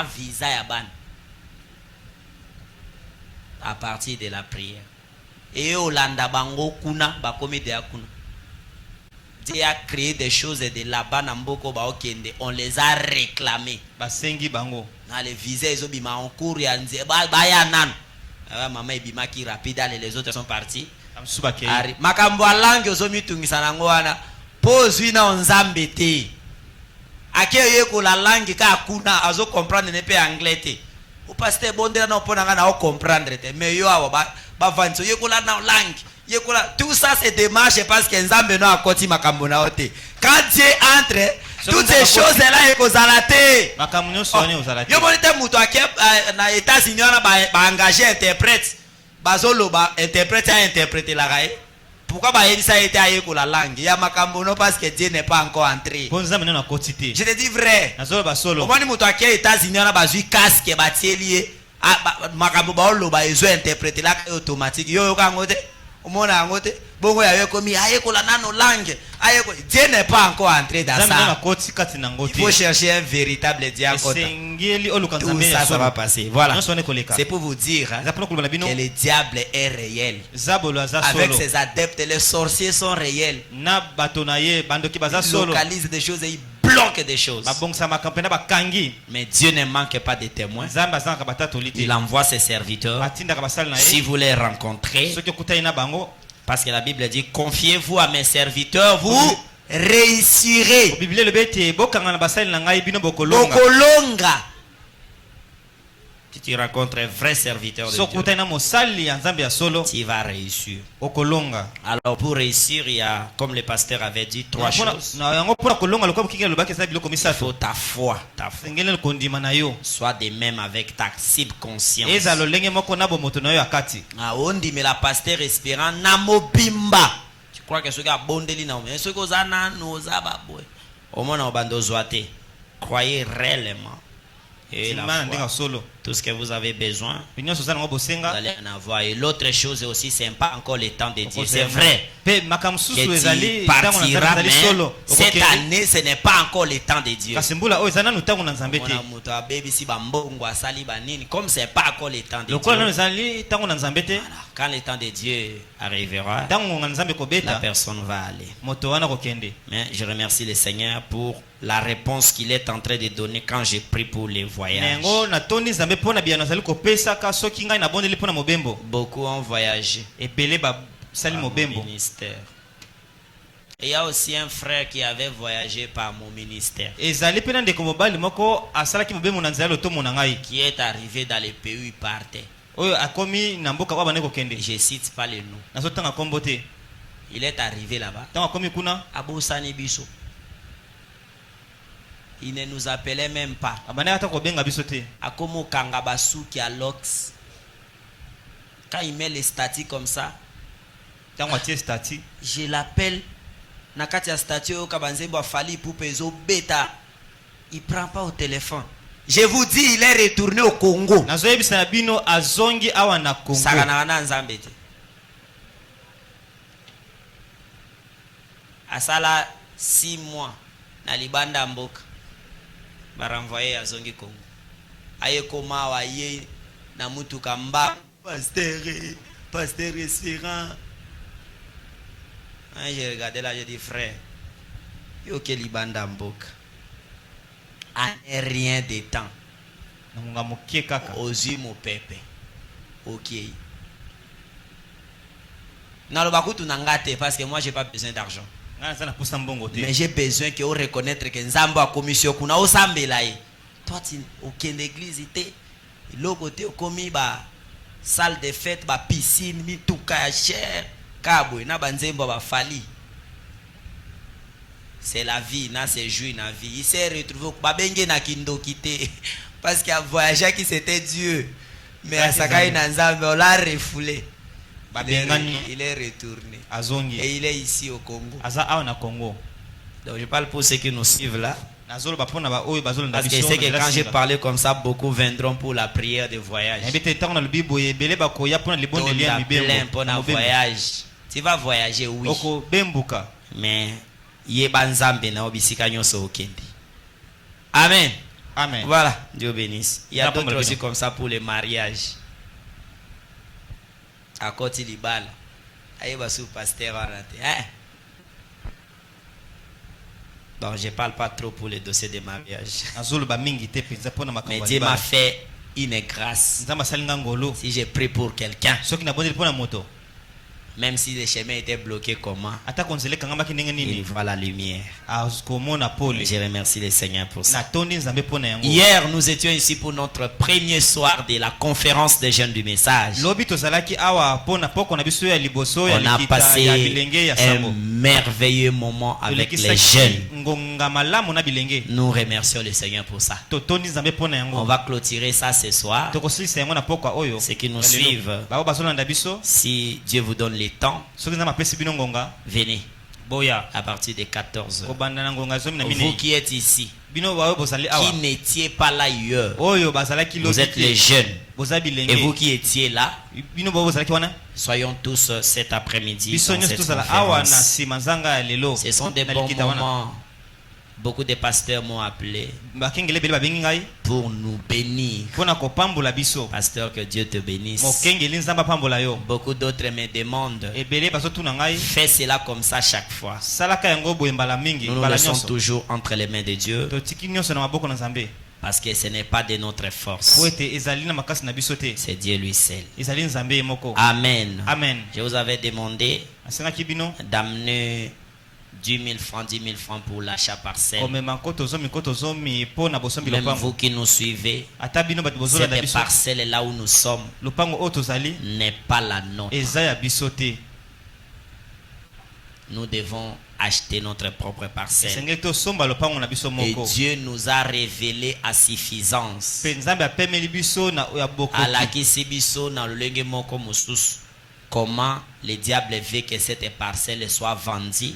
visa ya ban à partir de la prière. Et Olanda bango kuna bakomi de akuna. Dieu a créé des choses de là-bas namboko ba okende, on les a réclamés. Basengi bango. Na les visas ils ont bima en cours ya nze ba ya nan. Maman ibima ki rapide les autres sont partis. Makambo langue ozomi tungisa nango wana pozwi na nzambe te. Akeyo ko la langue ka kuna azo comprendre ne pe anglais te. O pasteur bondela na pona ngana o comprendre te. Mais yo abo ba vanso yeko la na langue. Yeko la tout ça c'est démarche parce que nzambe no akoti makambo na ote. Quand Dieu entre toutes ces choses là yeko zalate. Makambo nyonso wana ozalate. Yo bonite muto ake na États-Unis na ba engager interprète. Bazolo ba interprète a interpréter la raie. Pourquoi ba yebisa été aye ko la langue? Ya makambo no parce que Dieu n'est pas encore entré. Je te dis vrai. Au moins muto ake États-Unis na bazui casque ba tielie makambo ba lo ba ezo interpréter la automatique. Yo ka ngote. Omona ngote. Bongo ya yo komi aye ko la nano langue. Aye ko Dieu n'est pas encore entré dans ça. Il faut chercher un véritable diacre. Tout ça, ça va passer. Voilà. C'est pour vous dire hein, que le diable est réel. Avec ses adeptes, les sorciers sont réels. Ils localisent des choses et ils bloquent des choses. Mais Dieu ne manque pas de témoins. Il envoie ses serviteurs. Si vous les rencontrez, parce que la Bible dit, confiez-vous à mes serviteurs, vous réussirez. Bokolonga. Si tu rencontres un vrai serviteur de Dieu, tu vas réussir. Alors pour réussir, il y a, comme le pasteur avait dit, trois choses. Il faut ta foi. Sois de même avec ta subconscience. Mais la pasteur espérant namobimba. Tu crois que ce gars bondeli na mais ce que ozana noza babwe. Au moins on bando zoate. Croyez réellement. Et la foi, tout ce que vous avez besoin, vous allez en avoir. Et l'autre chose aussi, c'est pas encore le temps de Dieu. C'est vrai que tu partiras, mais cette année, ce n'est pas encore le temps de Dieu. Comme c'est pas encore le temps de Dieu, quand le temps de Dieu arrivera, la personne va aller. Mais je remercie le Seigneur pour la réponse qu'il est en train de donner quand j'ai pris pour les voyages. Beaucoup ont voyagé par mon ministère. Et il y a aussi un frère qui avait voyagé par mon ministère, qui est arrivé dans les pays où il partait. Je cite pas les noms. Il est arrivé là-bas à Boussani Bisso. Il ne nous appelait même pas. Akomo Kangabasu qui a l'ox. Quand il met les statuts comme ça, je l'appelle. Nakatia statut au Kabanzebo Fali pour Peso Beta. Il prend pas au téléphone. Je vous dis, il est retourné au Congo. Asala 6 mois na libanda mboka. Baranvoye à Zongi Congo. Aye koma wa ye na mutu kamba pasteur espérant. J'ai regardé là, j'ai dit frère, yo ke libanda mboka. En rien de temps. Ozi mo pepe. OK. Na lo bakutu nangate parce que moi j'ai pas besoin d'argent. Mais j'ai besoin que vous reconnaître que Nzambo a commission kuna osambela ye. Toi tu aucune église était l'autre côté commis ba salle de fête ba piscine mi tout ka cher kabwe na banzembo ba fali. C'est la vie, na c'est jouer na vie. Il s'est retrouvé ba benge na kindo quitté parce qu'il a voyagé qui c'était Dieu. Mais à Sakai na Nzambe on l'a refoulé. Il est retourné. Et il est ici au Congo. Donc je parle pour ceux qui nous suivent là. Parce que je sais que quand j'ai parlé comme ça, beaucoup viendront pour la prière de voyage. Plein pour un voyage. Tu vas voyager, oui. Mais Amen. Amen. Voilà, Dieu bénisse. Il y a D'accord, d'autres aussi bien. comme ça pour les mariages. À côté du bal. Aïe, va sous pasteur. Hein? Bon, je ne parle pas trop pour les dossiers de mariage. Mais Dieu m'a fait une grâce. Si j'ai pris pour quelqu'un, même si le chemin était bloqué, comment il voit la lumière. Je remercie le Seigneur pour ça. Hier, nous étions ici pour notre premier soir de la conférence des jeunes du message. On a passé un merveilleux moment avec les jeunes. Nous remercions le Seigneur pour ça. On va clôturer ça ce soir. Ceux qui nous suivent, si Dieu vous donne le temps, venez à partir de 14 h. Vous qui êtes ici, qui n'étiez pas là hier, vous êtes les jeunes. Et vous qui étiez là, soyons tous cet après-midi dans cette conférence. Ce sont des bons moments. Beaucoup de pasteurs m'ont appelé pour nous bénir. Pasteur, que Dieu te bénisse. Beaucoup d'autres me demandent, fais cela comme ça chaque fois. Nous nous laissons toujours entre les mains de Dieu, parce que ce n'est pas de notre force, c'est Dieu lui seul. Amen. Je vous avais demandé d'amener 10 000 francs pour l'achat parcelle. Même vous qui nous suivez, cette parcelle là où nous sommes n'est pas la nôtre. Nous devons acheter notre propre parcelle. Et Dieu nous a révélé à suffisance. Comment le diable veut que cette parcelle soit vendue.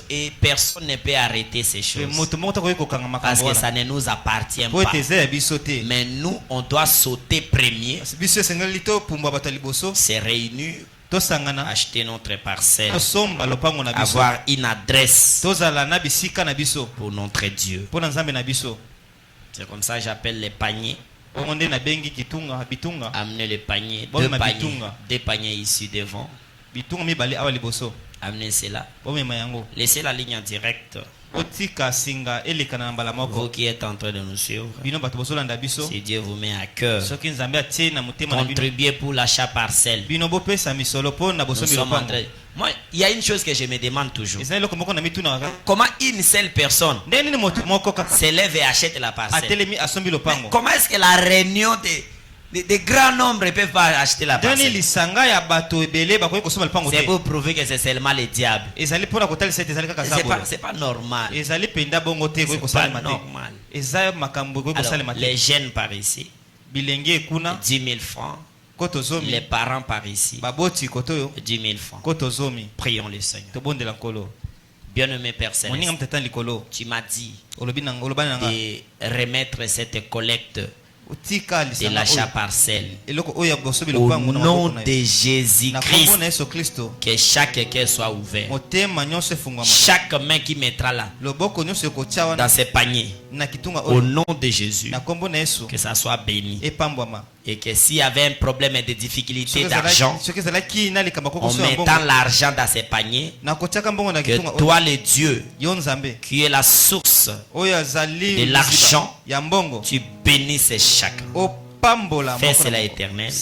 Et personne ne peut arrêter ces choses, parce que ça ne nous appartient pas. Mais nous, on doit sauter premier, se réunir, acheter notre parcelle, avoir une adresse pour notre Dieu. C'est comme ça que j'appelle les paniers. Amenez le panier, deux paniers ici devant. Amenez cela. Laissez la ligne en direct. Vous qui êtes en train de nous suivre, si Dieu vous met à cœur, contribuez pour l'achat parcelle. Nous sommes en train... Moi, il y a une chose que je me demande toujours. Comment une seule personne s'élève et achète la parcelle? Mais comment est-ce que la réunion de grands nombres peuvent pas acheter la parcelle? C'est pour prouver que c'est seulement le diable. C'est pas normal. C'est pas normal. Alors, les jeunes par ici, 10 000 francs. Les parents par ici, 10 000 francs. Prions le Seigneur. Bien-aimé Père Céleste, tu m'as dit de remettre cette collecte de l'achat parcelle au nom de Jésus-Christ. Que chaque cœur soit ouvert, chaque main qui mettra là dans ce panier, au nom de Jésus, que ça soit béni. Et que s'il y avait un problème de difficulté d'argent, en mettant l'argent dans ces paniers, que toi le Dieu qui est la source de l'argent, tu bénisses chacun. Fais cela éternel,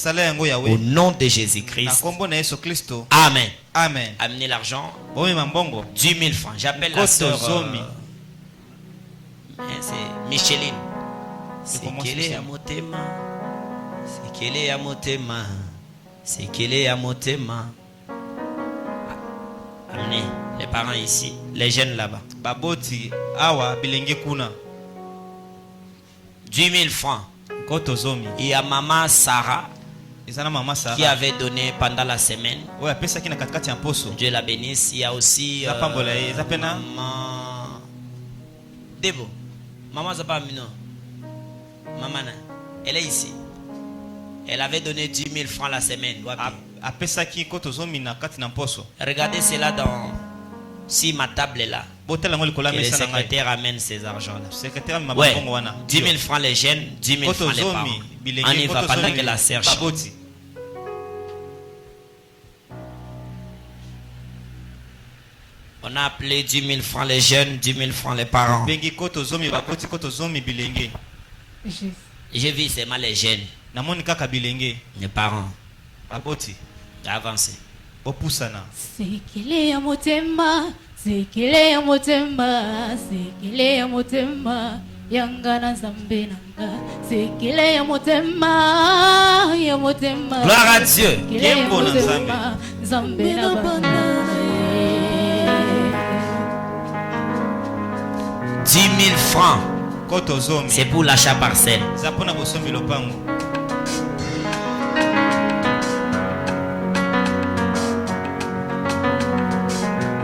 au nom de Jésus-Christ. Amen. Amenez l'argent, 10 000 francs. J'appelle la sœur c'est Micheline. C'est qu'elle est à Motema. C'est qu'elle est à Motema. C'est qu'elle est à Motema. Amenez les parents ici, les jeunes là-bas. 10 000 francs. Il y a maman Sarah qui avait donné pendant la semaine. Dieu la bénisse. Il y a aussi maman Debo. Maman Zapamino. Maman, elle est ici. Elle avait donné 10 000 francs la semaine. Regardez cela sur ma table là. botela ngoli kola Que le mesa na ngai secrétaire amène ces argents-là. secrétaire ma Ouais, bango wana 10 000 francs les jeunes, 10 000 francs les parents. On y va pendant que la sœur chante. baboti On a appelé 10 000 francs les jeunes, 10 000 francs les parents. bengi koto zomi baboti koto zomi bilenge J'ai vu seulement les jeunes, namoni kaka bilenge les parents. baboti Avancez. bopusana Sekele ya motema, sekele ya motema, sekele ya motema, yanga na Nzambe nanga. Sekele ya motema, ya motema. Gloire à Dieu. Sekele ya Yembo na motema, Nzambe na bana. 10 000 francs, koto zomi c'est pour l'achat parcelle. za mpona bosombi lopango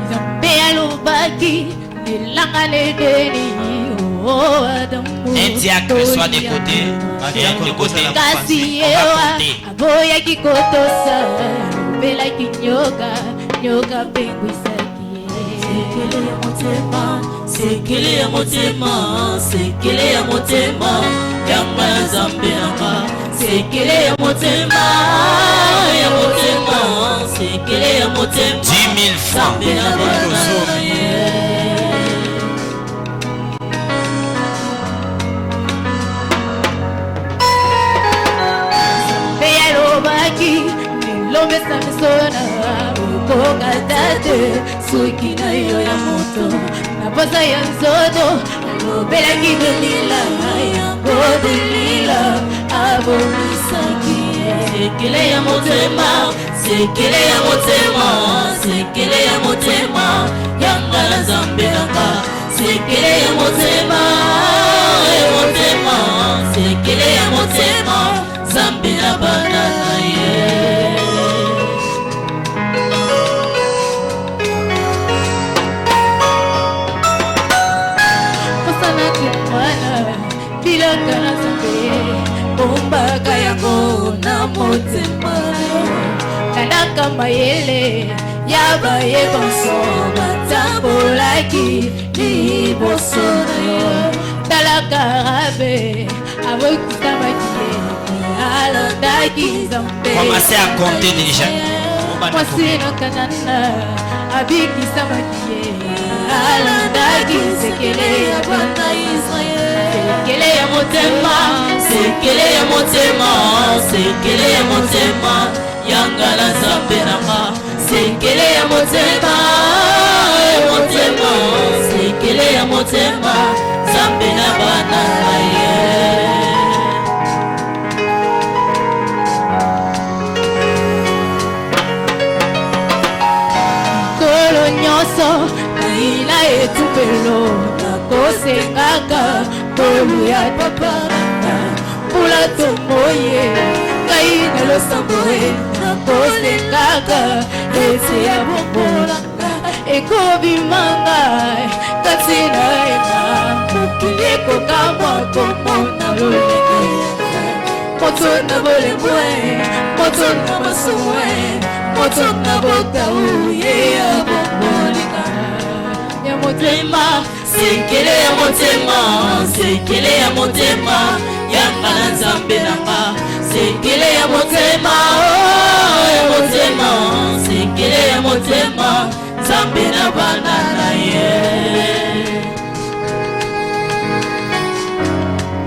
Nzambe alobaki, nelanga ledeni, oh Adamu. Un diacre soit de côté et un de côté. Kasi On va ewa compter. aboyaki kotosa belaki nyoka nyoka pengwisaki sekele ya motema sekele ya motema sekele ya motema yanga na Nzambe nanga sekele ya motema sekele ya motema 10 000 francs. Nzambe na bana lomesa misona okokatate soki na yo ya moto na posa ya nzoto alobelaki delila yango delila abomisaki sekele ya motema sekele ya motema sekele ya motema yanga na Nzambe nanga sekele ya motema sekele ya motema Nzambe na bana na ye bilaka na Nzambe bombaka yango na motema talaka mayele ya bayebanso batambolaki liboso na yo talaka rabe abokisamaki alandaki Nzambe Commencez à compter déjà. mwasi na kanana abikisamaki alandaki sekele ya bana Israel sekele ya motema sekele ya motema sekele ya motema yanga na Nzambe nanga sekele ya motema sekele ya motema Nzambe na bana na ye kolo nyonso naina etumbelo nakosengaka kolu ya papa mpula tomoye ngai na losambo nakosengaka ese ya bombolanga ekobimanga kati na ena mokili ekokamwa komona lolenge moto na bolemwe moto na masomwe moto na botau ye ya bombolinga ya motema sekele ya motema sekele ya motema yanga na Nzambe nanga sekele ya motema sekele ya motema Nzambe na bana na ye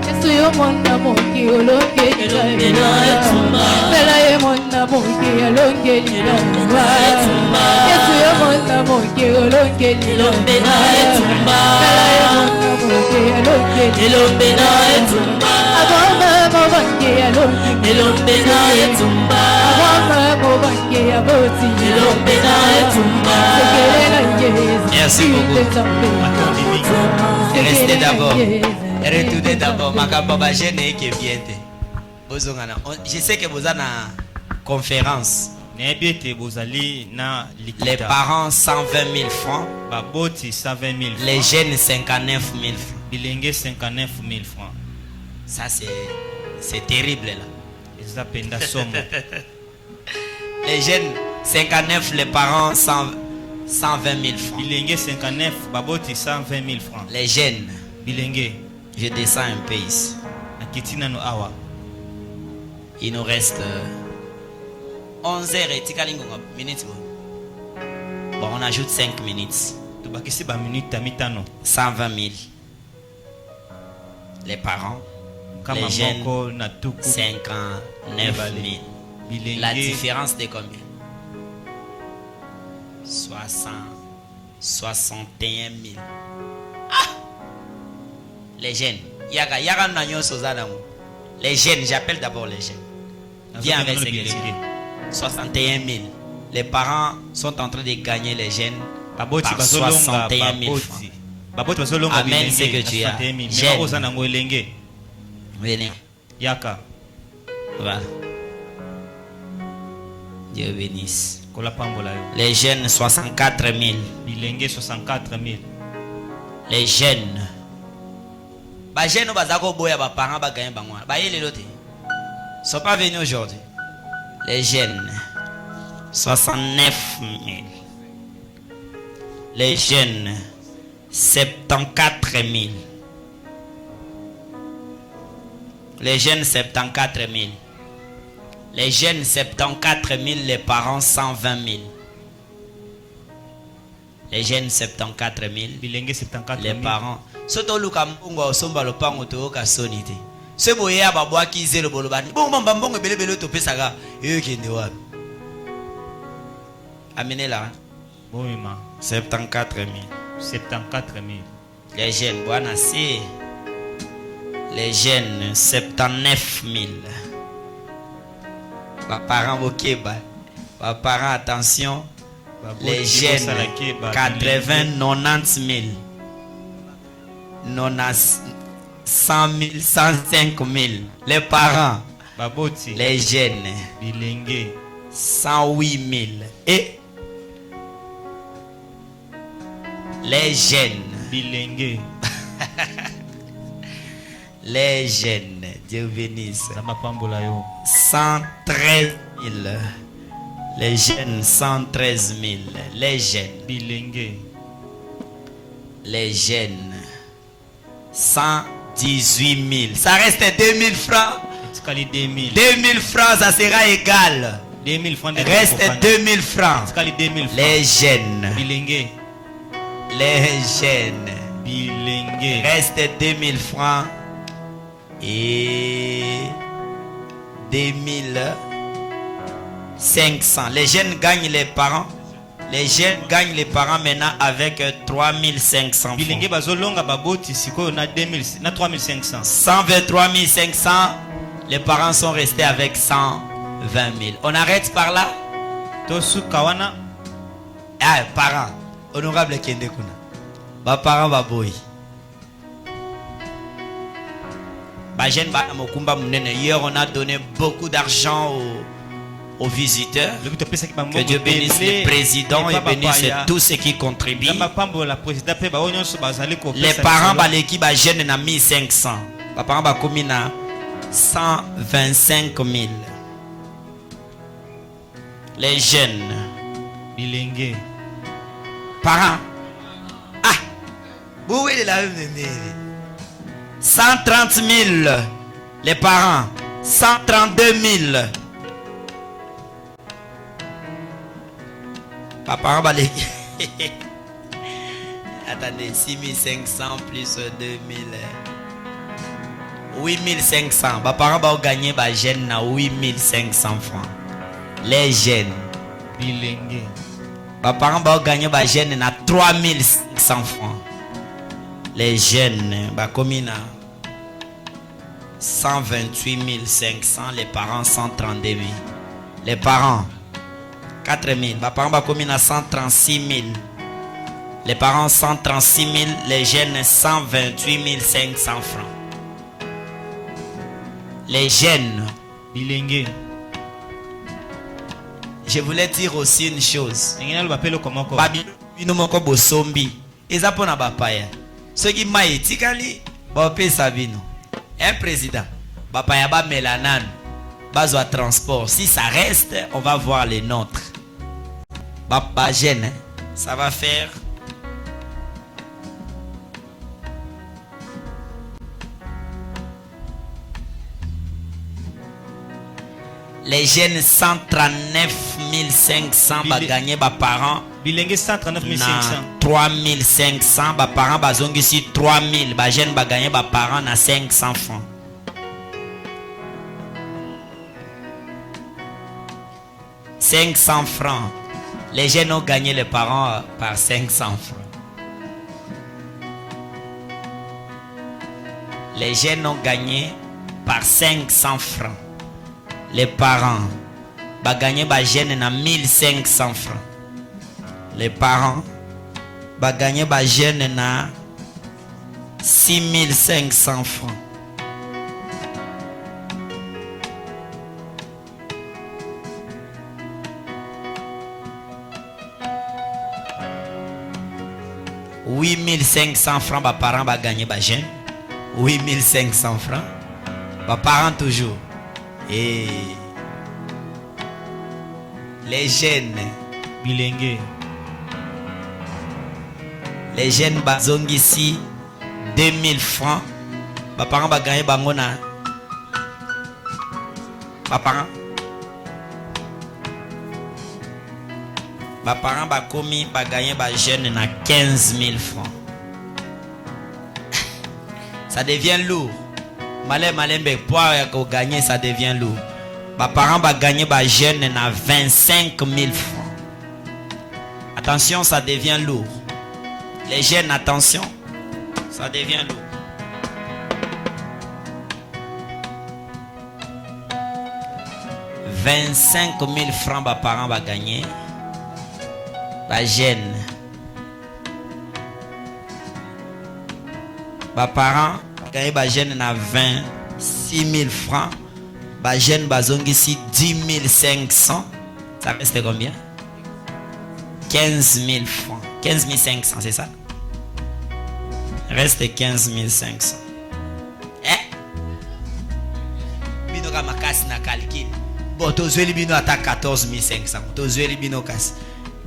Yesu yo mwana moki olongeli Bela ye mwana moki olongeli Yesu yo mwana moki olongeli Bela ye mwana moki olongeli Aboma mobange olongeli Aboma mobange aboti Sekele na Yesu Merci beaucoup. Restez d'abord. Retournez d'abord. Makambo ba jeune qui est bien. Bozongana. Je sais que vous avez une conférence. nebiete bozali na Les likita parents 120 000 francs. baboti 120 000 Les francs jeunes 59 000 francs. bilenge 59 000 francs Ça c'est terrible là. eza penda somo Les jeunes 59, les parents 120 000 francs. Bilenge 59 baboti 120 000 francs. Les jeunes, Bilenge je descends un peu ici. naketina no awa. Il nous reste 11 heures et minutes. Bon, on ajoute 5 minutes. Tobakisi ba minute ya mitano. 120 000. Les parents, Kama les jeunes, moko na tuku 59 000. bilenge. La différence de combien? 61 000. Ah! Les jeunes. Yaga nanyo sozana. Les jeunes, j'appelle d'abord les jeunes. Viens avec ces questions. 61 000. Les parents sont en train de gagner les jeunes Baboti par bazolonga 61 000 francs. baboti. Baboti bazolonga Amen, bilenge. c'est que tu as. 61 000. Jeune. Mema oza nango elenge. Venez. Yaka. Voilà. Dieu bénisse. Kola pambola yo. Les jeunes, 64 000. Bilenge 64 000. Les jeunes. Les jeunes, les parents ba gagner bango. Ba yele lote. Sont pas venus aujourd'hui. Les jeunes, 69 000. Les jeunes, 74 000. Les jeunes, 74 000. Les jeunes, 74 000. Les parents, 120 000. Les jeunes, 74 000. Bilenge 74 Les 000. parents. Soto luka mbungo osomba lopango to ka sonite. Se boye ababwa ki zelo bolobani. Bon mbongo belebele to pesaka. Yo kende wapi? Amenez là. Boima. 74 000. 74 000. Les jeunes, voilà, c'est. Les jeunes, 79 000. Les parents, ok, les parents, attention. Les jeunes, 80 90 000. 100 000, 105 000. Les parents, Baboti. les jeunes, Bilenge. 108 000. Et les jeunes. Bilenge. Les jeunes, Dieu bénisse. Zama pambola yo. 113 000. Les jeunes, 113 000. Les jeunes. Bilenge. Les jeunes, 118 000. Ça reste 2000 francs. Tikali 2000. 2000 francs, ça sera égal. 2000 francs de Reste 2000 francs. Tikali 2000 francs. Les jeunes. Bilenge. Les jeunes. Bilenge. Reste 2000 francs. Et 2500. Les jeunes gagnent les parents. Les jeunes gagnent les parents maintenant avec 3500 francs. Bilenge bazolonga baboti siko na 2000 na 3500. 123 500. Les parents sont restés avec 120 000. On arrête par là. Tosu kawana. Ah, parents. Honorable Kende Kuna. Ba parents ba boy. Ba jeune ba mokumba munene. Hier on a donné beaucoup d'argent aux visiteurs. Que Dieu bénisse les présidents et bénisse tous ceux qui contribuent. Les parents ba l'équipe ba jeune na 1500. Ba parents ba komi na 125 000. Les jeunes. Bilenge. Parents. Ah. Vous la 130 000. Les parents. 132 000. Papa, attendez, 6500 plus 2000. 8500. Papa, va gagner ba jeune na 8500 francs. Les jeunes. Bilenge. Papa, va gagner ba jeune na 3500 francs. Les jeunes, ba commune 128 500. Les parents 132 000. Les parents 4 000. Les parents ba commune 136 000. Les parents 136 000. Les jeunes 128 500 francs. Les jeunes. Bilenge. Je voulais dire aussi une chose. Babino moko bosombi. Eza pona bapaya. Ceux qui m'a etikali bapé sabino. Un président. Bapaya ba melanan. Bazo à transport. Si ça reste, on va voir les nôtres. Bapa jeune. Ça va faire les jeunes 139 500 ba gagné ba parents. Bilenge 139 500. 3500 ba parents ba zongi si 3000 ba jeunes ba gagné ba parents na 500 francs. « 500 francs. Les jeunes ont gagné les parents par 500 francs. Les jeunes ont gagné par 500 francs. Les parents ont gagné par jeunes na 1500 francs. Les parents ont gagné par jeunes na 6500 francs. « 8500 francs, mes parents vont gagner ma jeune. 8500 francs. Mes parents toujours. Et les jeunes. Bilingue. Les jeunes bazong ici 2000 francs. Mes parents vont gagner bangona. Mes parents. Mes parents vont commis ba gagner ba jeune na 15 000 francs. Ça devient lourd. Malé poids qu'on gagne, ça devient lourd. Mes parents vont gagner ba jeune na 25 000 francs. Attention, ça devient lourd. Les jeunes, attention, ça devient lourd. « 25 000 francs, mes parents vont gagner. Ba jeune. Ba parents gagne ba jeune na 26 000 francs. Ba jeune bazongi ici 10 500. Ça reste combien? 15 000 francs. 15 500, c'est ça? Reste 15 500. Bino ka makasi na calcul. Bon, tozweli bino ata 14 500. Tozweli bino kasi.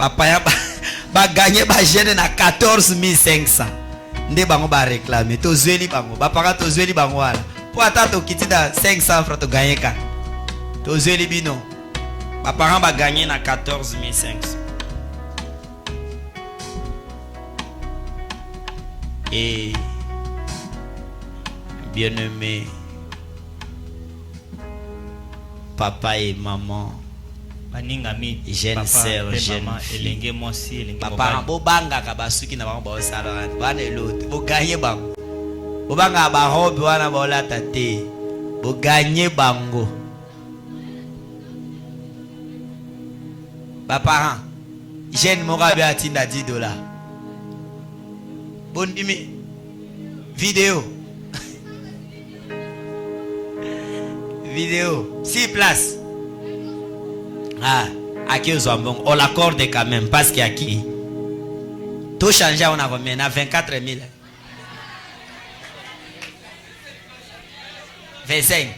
Papa ba gagner ba jeune na 14 500. Nde bango ba réclamer tozweli bango ba para tozweli bango wala po ata to kitida 500 francs to gagner ka tozweli bino ba parents ba gagner na 14 500. Et bien-aimé papa et maman, jeune sœur, jeune fille, papa bobanga ka basuki na bango ba sala bana elote bo gagner bango bobanga ba robe wana ba olata te bo gagner bango. Ba parents jeune moka bi atinda $10. Bon dimi vidéo vidéo 6 places. Ah, à qui aux hommes, on l'accorde quand même, parce qu'il y a qui tout changé, on a combien? On a 24 000. 25.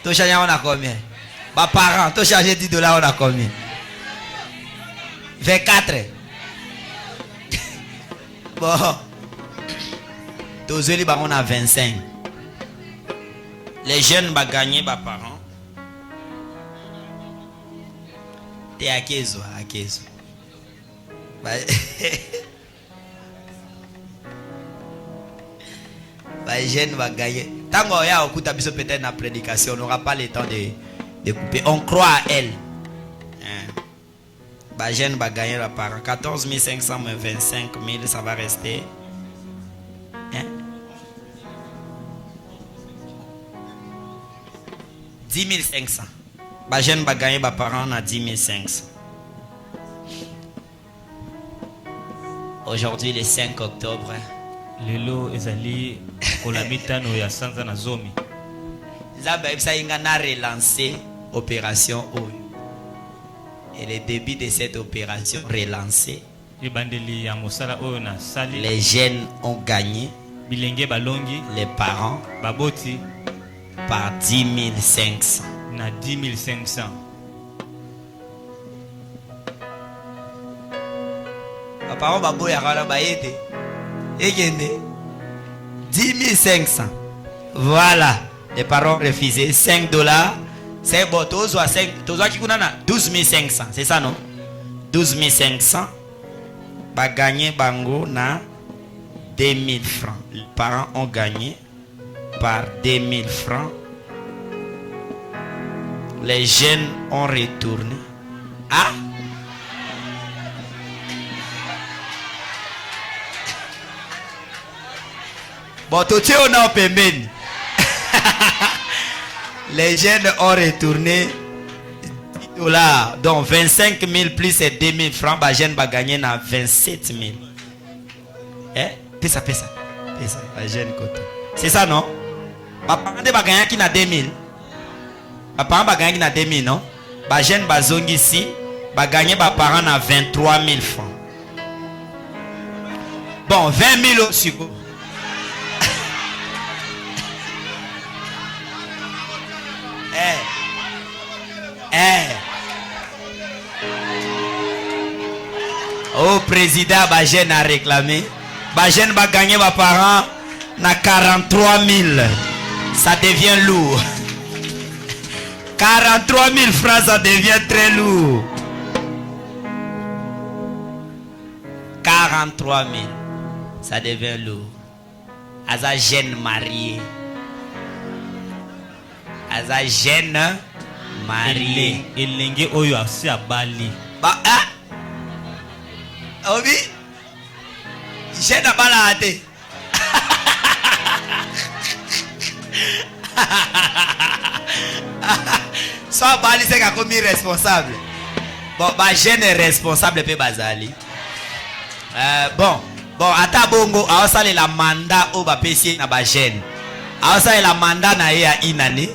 Tout changé, on a combien? Bah, parents, tout changé $10, on a combien? 24. Bon. Tous les on a 25. Les jeunes vont gagner, bah, parents. T'es à Kézo, à Kézo. Les jeunes vont gagner. Tant qu'on y a peut-être la prédication, on n'aura pas le temps de couper. On croit à elle. Les jeunes vont gagner la part. 14 500 mais 25 000, ça va rester. Hein? 10 500. Les jeunes vont gagner la parents à 10 500. Aujourd'hui, le 5 octobre. Lelo ezali kolamitano ya sanza na zomi. Zaba ebisa inga na relancer opération Oyo. Et le début de cette opération relancée, Ibandeli ya mosala oyo na sali. Les jeunes ont gagné. Bilenge balongi. Les parents baboti par 10 500. Na 10 500. Papa, baboya kana bayete. Egende. 10 500. Voilà. Les parents refusés. 5 dollars. C'est bon. Tozo 5. Tozo qui kunana 12 500. C'est ça non? 12 500. Ba gagné bango na 2000 francs. Les parents ont gagné par 2000 francs. Les jeunes ont retourné. Ah? Bon, tout on a payé. Les jeunes ont retourné 10 dollars. Donc 25 000 plus 2 000 francs. Les jeunes vont gagner 27 000. Eh? Pesa. Les jeunes côté. C'est ça, non? Papa, on va gagner qui na 2 000. Papa, on va gagner qui na 2 000, non? Les jeunes vont zongi ici. Vont gagner par parents na 23 000 francs. Bon, 20 000 aussi. Oh, président Bajen a réclamé. Bajen va gagner mes parents na 43 000. Ça devient lourd. 43 000 francs, ça devient très lourd. 43 000. Ça devient lourd. Aza jeune marié. Aza jeune marié. Elenge oyo asi abali. Ba ah. Obi. Jeune balade. Soit bali c'est comme irresponsable. Bon, ba jeune est responsable pe bazali. Bon, ata bongo aosale la mandat au ba pesi na ba jeune. Aosale la mandat na ye a inane.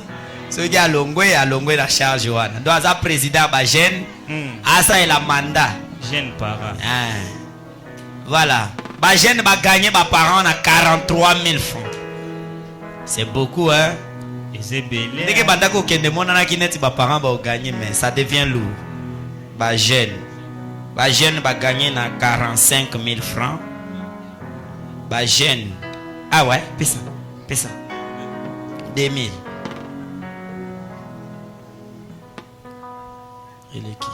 So ki alongwe la charge wana. Do aza président ba jeune. Asa la mandat. Jeune parent. Voilà. Ba jeune ba gagner ba parents na 43 000 francs. C'est beaucoup hein. C'est belé. Dès que bandako kende mona na kineti ba parents ba gagner mais ça devient lourd. Ba jeune va gagner na 45 000 francs. Ba jeune. Ah ouais, pesa. 2000. Il est qui?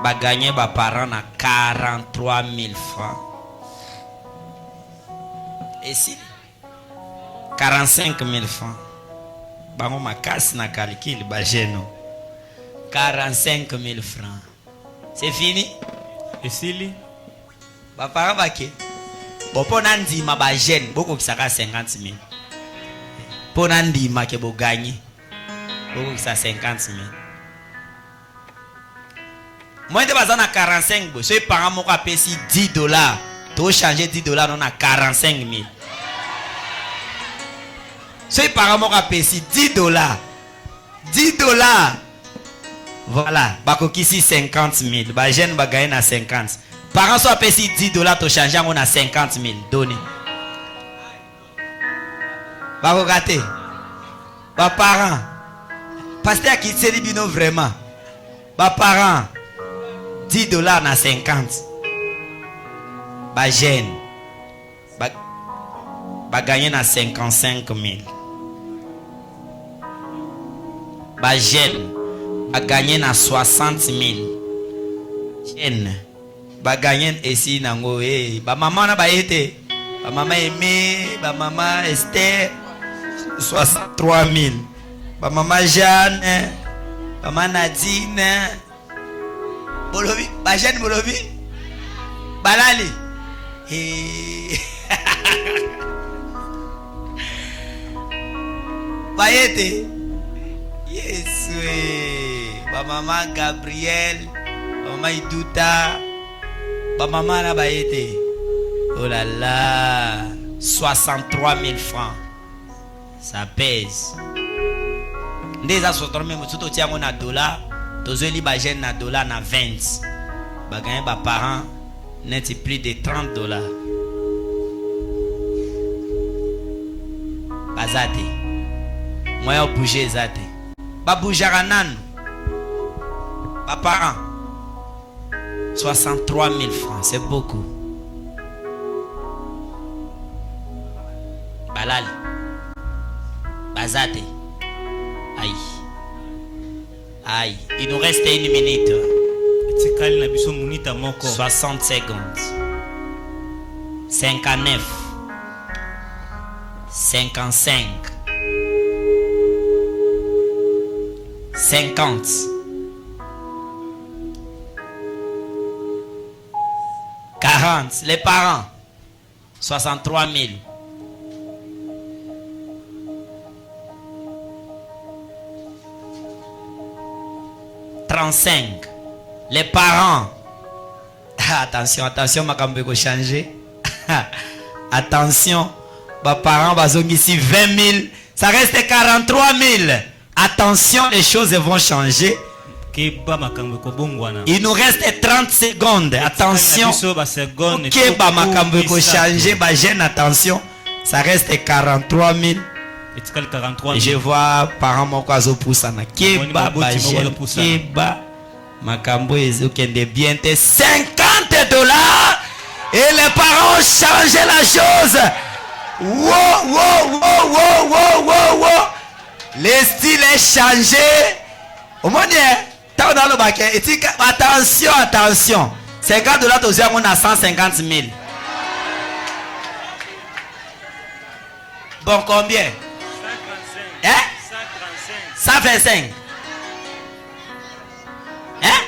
Va gagner ba parents na 43 000 francs. Et si 45 000 francs. Bango ma casse na calcul ba jeune. 45 000 francs. C'est fini? Et si ba parents bake. Bon pour nandima ba jeune boko kisaka 50 000. Pour nandima ke bo gagner. Boko kisaka 50 000. Moi de bazana 45 bo. So parents moko apesi 10 dollars. To changer 10 dollars non na 45 000. So parents moko apesi 10 dollars. 10 dollars. Voilà, bako kisi 50 000. Ba jeune ba gagner na 50. Parents so apesi 10 dollars to changer on a 50 000 donné. Bako gâté. Ba parents. Pasteur qui se libino vraiment. Ba parents 10 dollars na 50. Ba jeune ba gagner na 55 000. Ba jeune ba gagner na 60 000. Jeune ba gagner ici nango ba maman na ba été ba maman Aimé, ba maman Esther 63 000. Ba maman Jeanne, ba maman Nadine. Bolobi, ba jeune Bolobi. Balali. Ba été. Yes, oui. Ba maman Gabriel, ba maman Iduta, ba maman na ba été. Oh là là, 63 000 francs. Ça pèse. Ndeza 63 000 tout tiango na dollar, tozeli ba jeune na dollar na 20. Ba gagner ba parents net plus de 30 dollars. Bazate. Moi au bouger zate. Ba boujara nan. Ba parents. 63 000 francs, c'est beaucoup. Balal. Bazate. Aïe. Aïe. Il nous reste 1 minute. 60 secondes. 59. 55. 50. 40. Les parents. 63 000. 35. Les parents. Attention, attention, ma cambe changer. Attention, mes parents bazong ici 20 000. Ça reste 43 000. Attention, les choses vont changer. Il nous reste 30 secondes. Attention. Keba makambo ko changer, ba jeune attention. Ça reste 43 000. Et je vois parents moko azopusana. Keba ba jeune. Keba makambo ezokende bien te $50. Et les parents ont changé la chose. Wow, wow, wow, wow, wow, wow, wow. Le style est changé. Au moins, attention, attention. $50 on a 150 000. Bon, combien? 135. Hein? 125. Hein?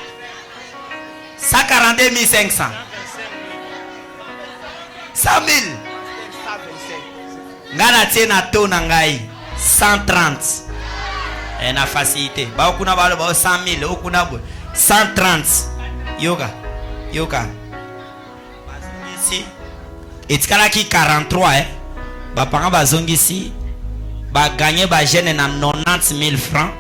142 500. 100 000. Ngana tiena to nangai 130. Et na facilité. Ba okuna ba 100 000, okuna 130. Yoga. Yoga. Ici. Etikala ki 43 hein. Ba parents ba zongi ici. Ba gagner ba jeune na 90 000 francs.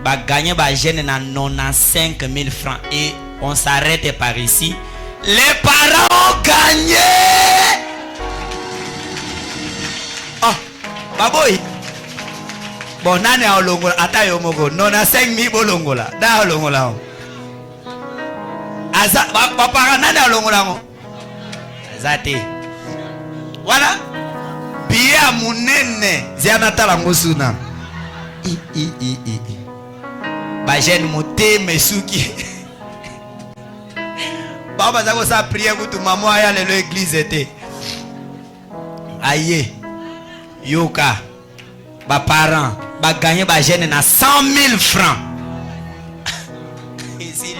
Ba gagner ba jeune na 95 000 francs et on s'arrête par ici. Les parents ont gagné. Oh, baboy. Bon, nani a olongola. Ata yomogo. Nona 5 000 bolongola. Da olongola. Aza, papa nani a olongola. Azate. Voilà. Bia munene. Zianata la musuna. Ba jeune moté mesuki. Papa zako sa prière pour tout maman aya le l'église était. Aïe. Yoka. Ba parents ba gagner ba jeune na 100 000 francs. Ici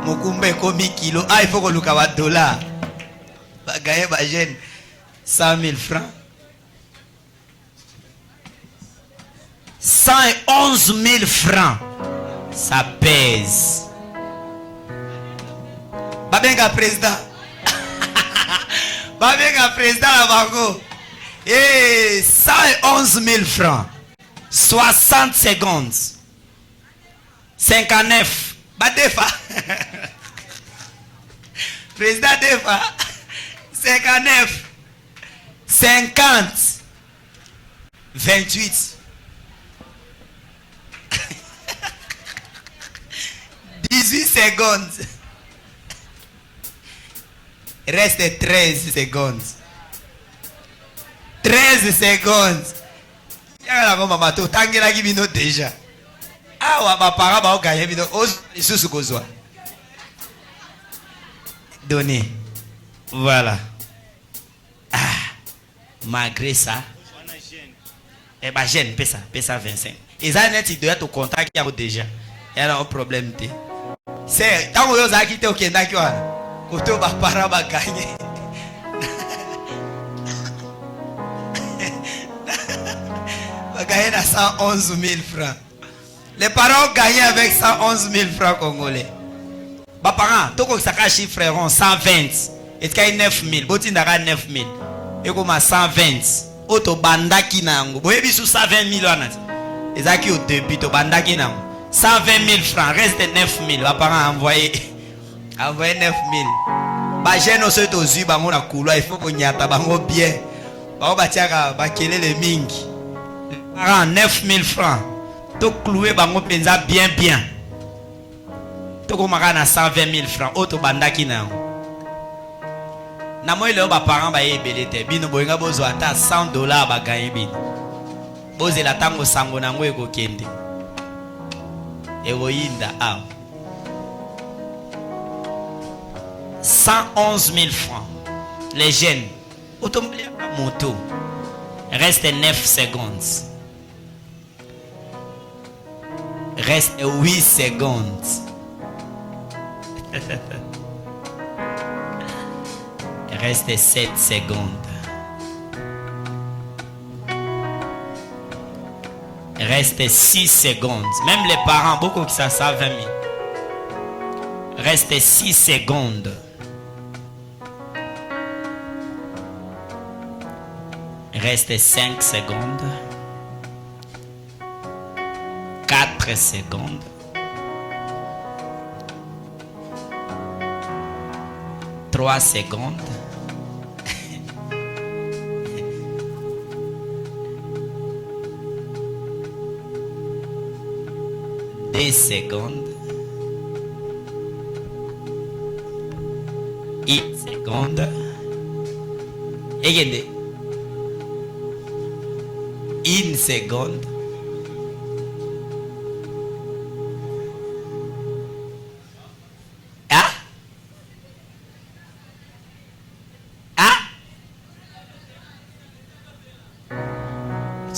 mokumbe komi kilo. Ah il faut que luka ba dollar. Ba gagner ba jeune 100 000 francs. 111 000 francs. Ça pèse. Babenga président. Babenga président la bango. Et 111 000 francs. 60 secondes. 59. Badefa. Président Defa. 59. 50. 28. 18 secondes. Reste 13 secondes. 13 secondes. Y'a la maman to tangela ki bino déjà. Ah wa ba para ba o gagner bino o isusu kozwa. Donné. Voilà. Ah, malgré ça. Eh bah jeune, pesa 25. Et ça net il doit te contacter déjà. Il y a un problème té. C'est tant que vous avez quitté au Kenya quoi. Koto ba para ba gagner. Ba gagner à 111 000 francs. Les parents ont gagné avec 111 000 francs congolais. Ba parents, toko saka chiffreront 120. Et qu'il y a 9 000. Boti ndaka 9 000. Et comme 120. Oto bandaki nango. Boyebi sous 120 000 anati. Ezaki au début to bandaki nango. 120 000 francs, reste 9 000. Les parents envoyé 9 000. Bah, j'ai nos autres yeux, bah, on a coulé, il faut qu'on y attaque, bah, on bien. Bah, on va tirer, bah, quel est le ming. Les parents, 9 000 francs. Tout cloué, bah, on pense bien, bien. toko makana 120 000 francs auto bandaki na na moi le ba parents ba yebelete bino boyenga bozo ata $100 ba gagner bino boze la tango sango nango ekokende ewoyinda a 111 000 francs les jeunes automobiles moto reste 9 secondes reste 8 secondes reste 7 secondes reste 6 secondes même les parents beaucoup qui ça 20 000 reste 6 secondes reste 5 secondes 4 secondes 3 secondes 2 secondes 1 seconde egende 1 seconde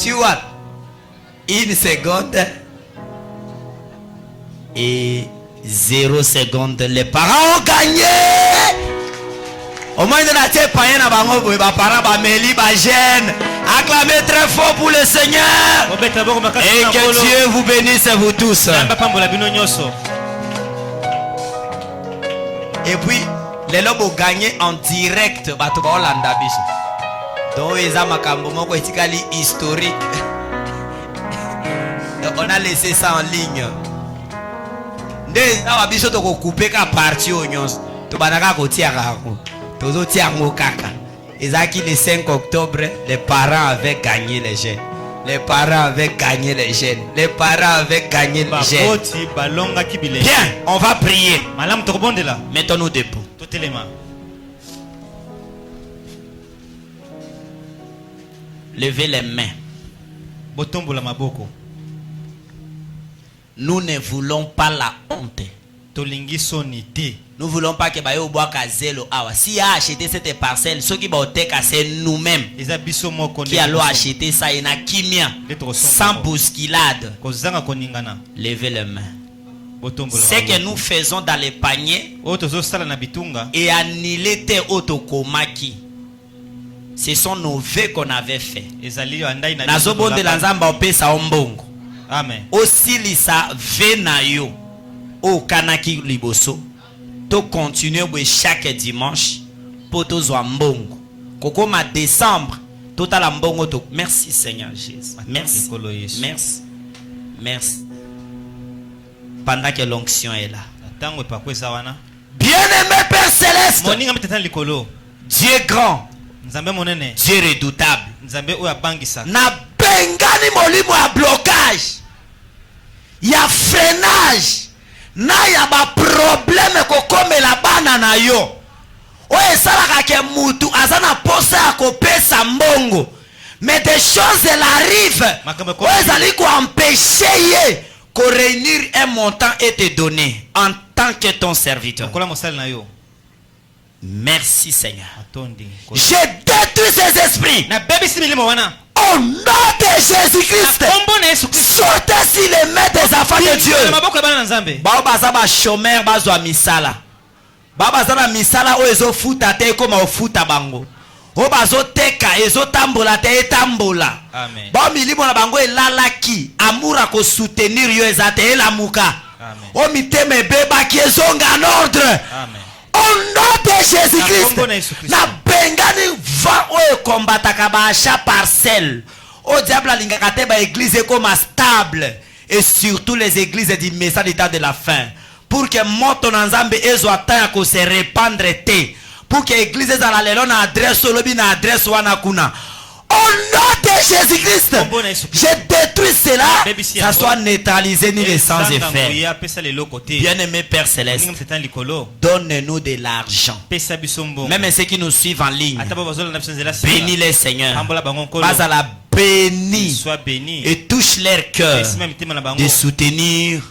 tu vois 1 seconde et 0 seconde les parents ont gagné au moins de la tête païenne à bango boy ba parents ba meli ba jeune acclamez très fort pour le Seigneur et que Dieu vous bénisse vous tous et puis les lobes ont gagné en direct bato ba Hollanda biso donc ils ont makambo moko etikali historique on a laissé ça en ligne nde awa biso to ko couper ka partie onyos to banaka ko tiaka ko tozo tiango kaka ezaki le 5 octobre les parents avaient gagné les jeunes les parents avaient gagné les jeunes les parents avaient gagné les jeunes bien on va prier mettons-nous debout levez les mains nous ne voulons pas la honte. Nous voulons pas que bayo bois kazelo awa. Si a acheté cette parcelle, ceux qui baoteka c'est nous-mêmes qui allons acheter ça et na kimia sans bousculade. Levez les mains. Ce que nous faisons dans les paniers et annihiler tes autokomaki. Ce sont nos vœux qu'on avait fait. Nazobonde lanzamba opesa ombongo. Amen. Aussi lisa venayo au kanaki liboso to continuer chaque dimanche pour to zwa mbongo kokoma décembre total mbongo to. Merci Seigneur Jésus, merci merci merci pendant que l'onction est là. Bien-aimé Père Céleste, Dieu grand, Dieu redoutable, na bengani molimo ya blocage ya freinage na ya ba problème kokomela bana na yo oye salaka ke mutu azana posa ya kopesa mbongo mais des choses l'arrivent oye zali ko empêcher ye ko réunir un montant et te donner en tant que ton serviteur. Merci Seigneur. Je détruis ces esprits au nom de Jésus-Christ. Sortez si les mains des enfants de Dieu. Baba zaba chômeur bazwa misala. Baba zaba misala o ezo futa te comme o futa bango. O bazo teka ezo tambola te etambola. Amen. Ba milimo na bango elalaki amura ko soutenir yo ezate elamuka. Amen. O miteme beba ki ezonga en ordre. Amen. Au nom de Jésus-Christ, na bengani va o combataka ba achat parcelle. Au diable alingaka te ba église comme stable et surtout les églises du message du temps de la fin pour que moto na nzambe ezo ataya ko se répandre te pour que église za la lelo na adresse lobi na adresse wana kuna. Au nom de Jésus-Christ, je détruis cela, ça soit neutralisé ni les sans effet. Bien-aimé Père Céleste, donne-nous de l'argent. Même ceux qui nous suivent en ligne, bénis les Seigneurs. Pas à la bénis et touche leur cœur de soutenir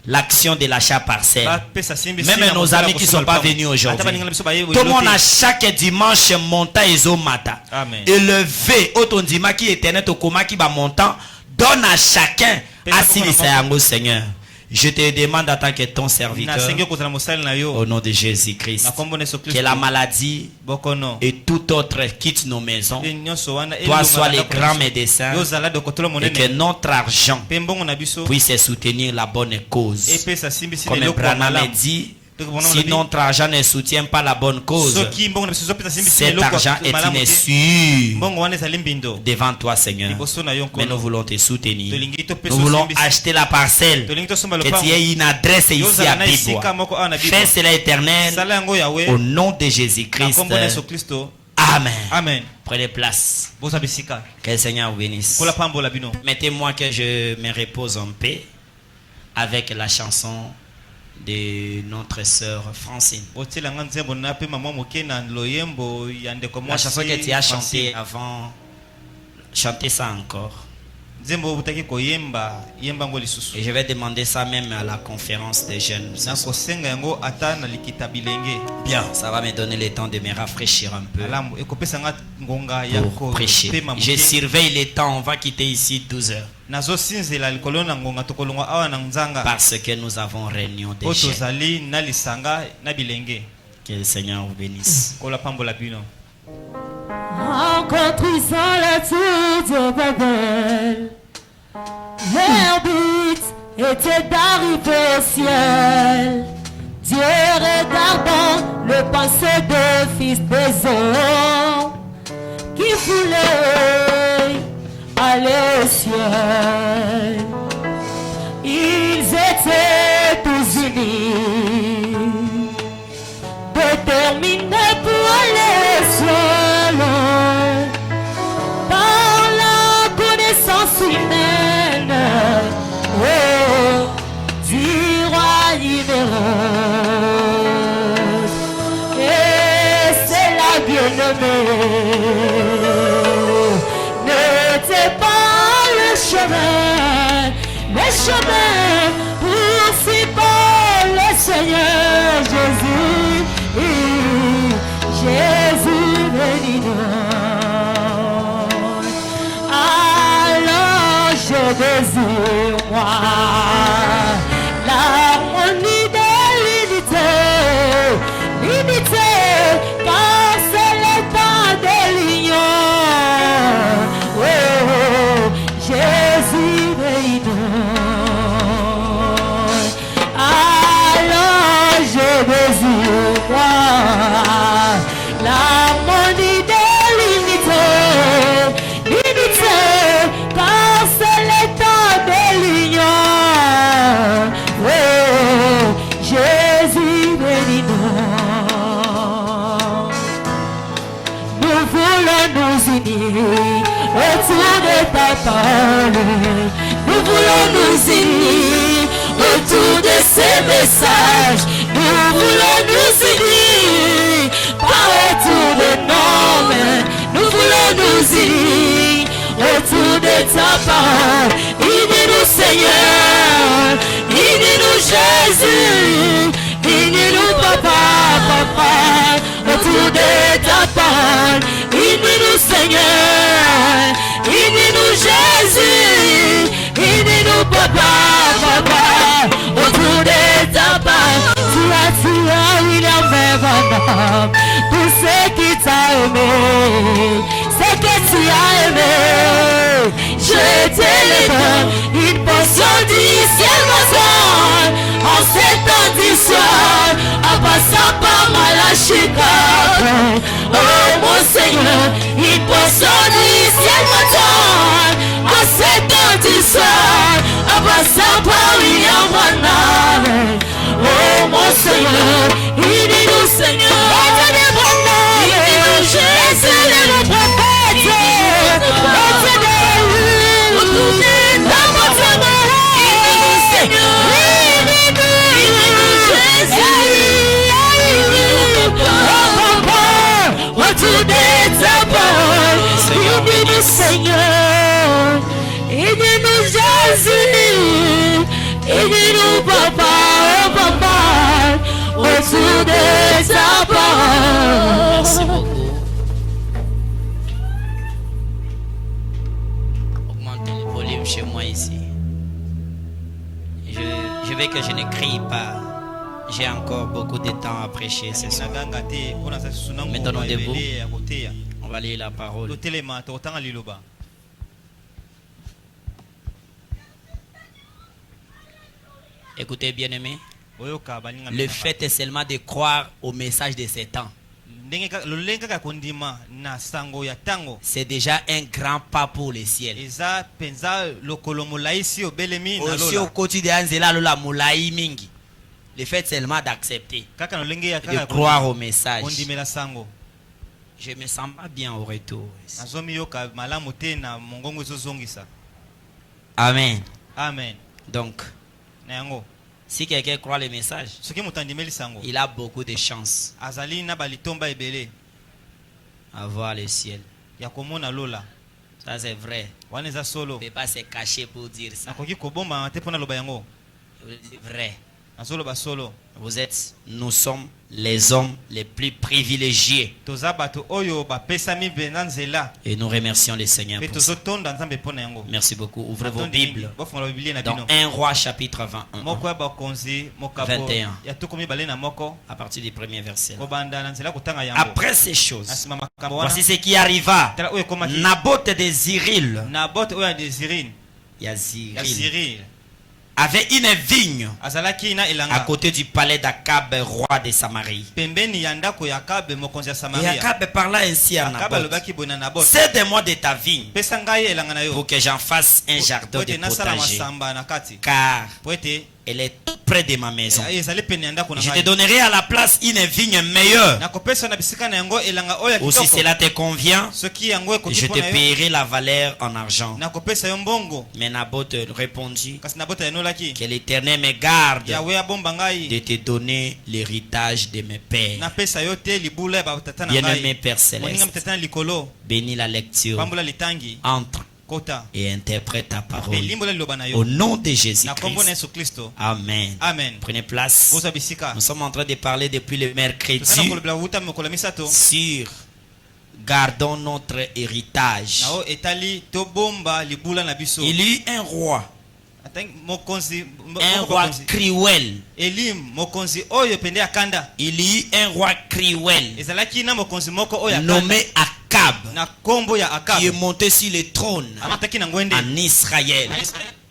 l'action de l'achat parcelle. Même nos amis qui ne sont pas venus aujourd'hui. Tout le monde à chaque dimanche montant et au matin. Élevé, autant dima qui est éternel, au coma qui va montant, donne à chacun assis les Seigneur. Je te demande en tant que ton serviteur, au nom de Jésus-Christ, que la maladie et tout autre quitte nos maisons. Toi sois le grand médecin et que notre argent puisse soutenir la bonne cause. Comme Branham dit, si notre argent ne soutient pas la bonne cause, cet argent est inexu devant toi, Seigneur. Mais nous voulons te soutenir. Nous voulons acheter la parcelle. Que tu aies une adresse ici à Bibois. Fais cela éternel au nom de Jésus-Christ. Amen. Amen. Prenez place. Que le Seigneur vous bénisse. Mettez-moi que je me repose en paix avec la chanson de notre sœur Francine. La chanson que tu as chantée avant, chantez ça encore. Et je vais demander ça même à la conférence des jeunes. Bien, ça va me donner le temps de me rafraîchir un peu pour prêcher. Je surveille le temps, on va quitter ici 12 heures. Parce que nous avons réunion des jeunes. Que le Seigneur vous bénisse. En construisant la tour de Babel, leur but était d'arriver au ciel. Dieu regardant le passé des fils des hommes qui voulaient aller au ciel. Ils étaient tous unis, déterminés pour aller au ciel. Dans la connaissance humaine, oh, du roi libéral. Et c'est la bien-aimée. N'était pas le chemin poursuivi par le Seigneur Jésus. Jésus bénis-nous. Alors je désire moi l'harmonie de l'unité, car c'est le temps de l'union. Oh, Jésus bénis-nous. Alors je désire moi l'harmonie de l'unité, car c'est le temps de l'union. Oh, Jésus bénis-nous. Nous voulons nous unir autour de ta parole. Nous voulons nous unir autour de ces messages. Nous voulons nous unir autour de nos mains. Nous voulons nous unir autour de ta parole. Unis-nous Seigneur, unis-nous Jésus, unis-nous Papa, autour de ta parole. Unis-nous Seigneur, unis-nous Jésus, unis-nous Papa, autour de ta parole. Tu as William Evan, tout ce qui t'a aimé, c'est que tu as aimé. Je t'élève une portion du ciel m'attend en cette audition, en passant par Malachika. Oh mon Seigneur, une portion du ciel m'attend en cette audition, en passant par William. Oh mon Seigneur, unis-nous Seigneur, unis-nous Jésus, le prophète, Seigneur. Aide-nous Jésus. Aide-nous papa, oh papa, autour de ta parole. Merci beaucoup. Augmentez le volume chez moi ici. Je veux que je ne crie pas. J'ai encore beaucoup de temps à prêcher ce soir. Mettons-nous debout. On va lire la parole. Écoutez, bien-aimés, le fait est seulement de croire au message de ces temps. C'est déjà un grand pas pour le ciel. Aussi au quotidien, le fait seulement d'accepter, de croire au message. Je me sens pas bien au retour. Amen. Amen. Donc, si quelqu'un croit le message, il a beaucoup de chance à voir le ciel. Ça c'est vrai. On ne peut pas se cacher pour dire ça. C'est vrai. Nous sommes les hommes les plus privilégiés. Et nous remercions le Seigneur pour ça. Merci beaucoup. Ouvrez vos Bibles dans 1 Roi chapitre 21. À partir du premier verset. Après ces choses, voici ce qui arriva. Naboth de Ziril, Yaziril, avait une vigne à côté du palais d'Akab, roi de Samarie. Et Akab parla ainsi à Naboth: cède-moi de ta vigne pour que j'en fasse un jardin de potager, car elle est tout près de ma maison. Je te donnerai à la place une vigne meilleure. Ou si cela te convient, je te paierai la valeur en argent. Mais Naboth répondit: que l'Éternel me garde de te donner l'héritage de mes pères. Bien-aimé Père Céleste, bénis la lecture, entre et interprète ta parole au nom de Jésus-Christ. Amen. Prenez place. Nous sommes en train de parler depuis le mercredi sur gardons notre héritage. Il y eut un roi cruel. Il y eut un roi cruel nommé Akab, qui est monté sur le trône en Israël.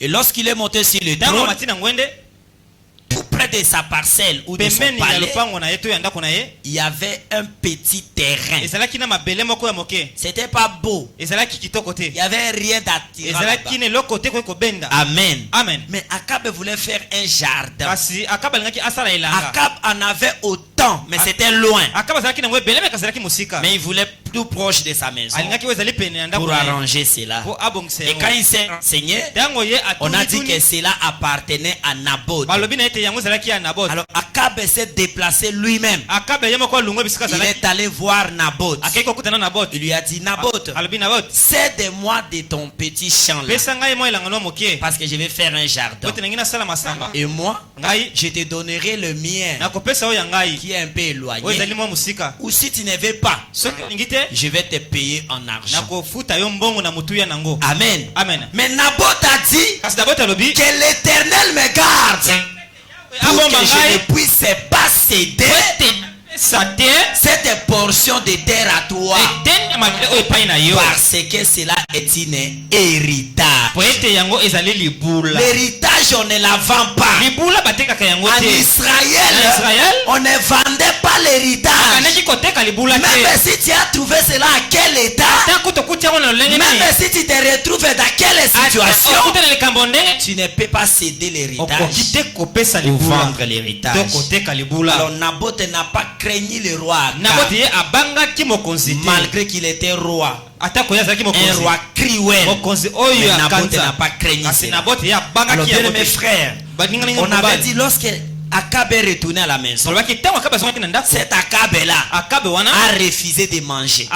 Et lorsqu'il est monté sur le trône, tout près de sa parcelle ou de son palais, il y avait un petit terrain. C'était pas beau. Il n'y avait rien d'attirant. Amen. Mais Akab voulait faire un jardin. Akab en avait autant, mais c'était loin. Mais il voulait tout proche de sa maison pour arranger cela. Et quand il s'est renseigné, on a dit que cela appartenait à Naboth. Alors Akab s'est déplacé lui-même. Il est allé voir Naboth. Il lui a dit: Naboth, cède-moi de ton petit champ là, parce que je vais faire un jardin. Et moi, je te donnerai le mien qui est un peu éloigné. Ou si tu ne veux pas, je vais te payer en argent. Amen. Mais Naboth a dit que l'Éternel me garde pour que je ne puisse pas céder cette portion de terre à toi, parce que cela est une héritage. L'héritage, on ne la vend pas. En Israël, on ne vendait pas l'héritage. Même si tu as trouvé cela à quel état, même si tu te retrouves dans quelle situation, tu ne peux pas céder l'héritage ou vendre l'héritage. Alors Naboth n'a pas craigni le roi Akab, malgré qu'il était roi. Un roi cruel. Mais Naboth n'a pas craigni cela. Alors bien mes frères, on avait dit lorsque Akab est retourné à la maison, cet Akab là a refusé de manger.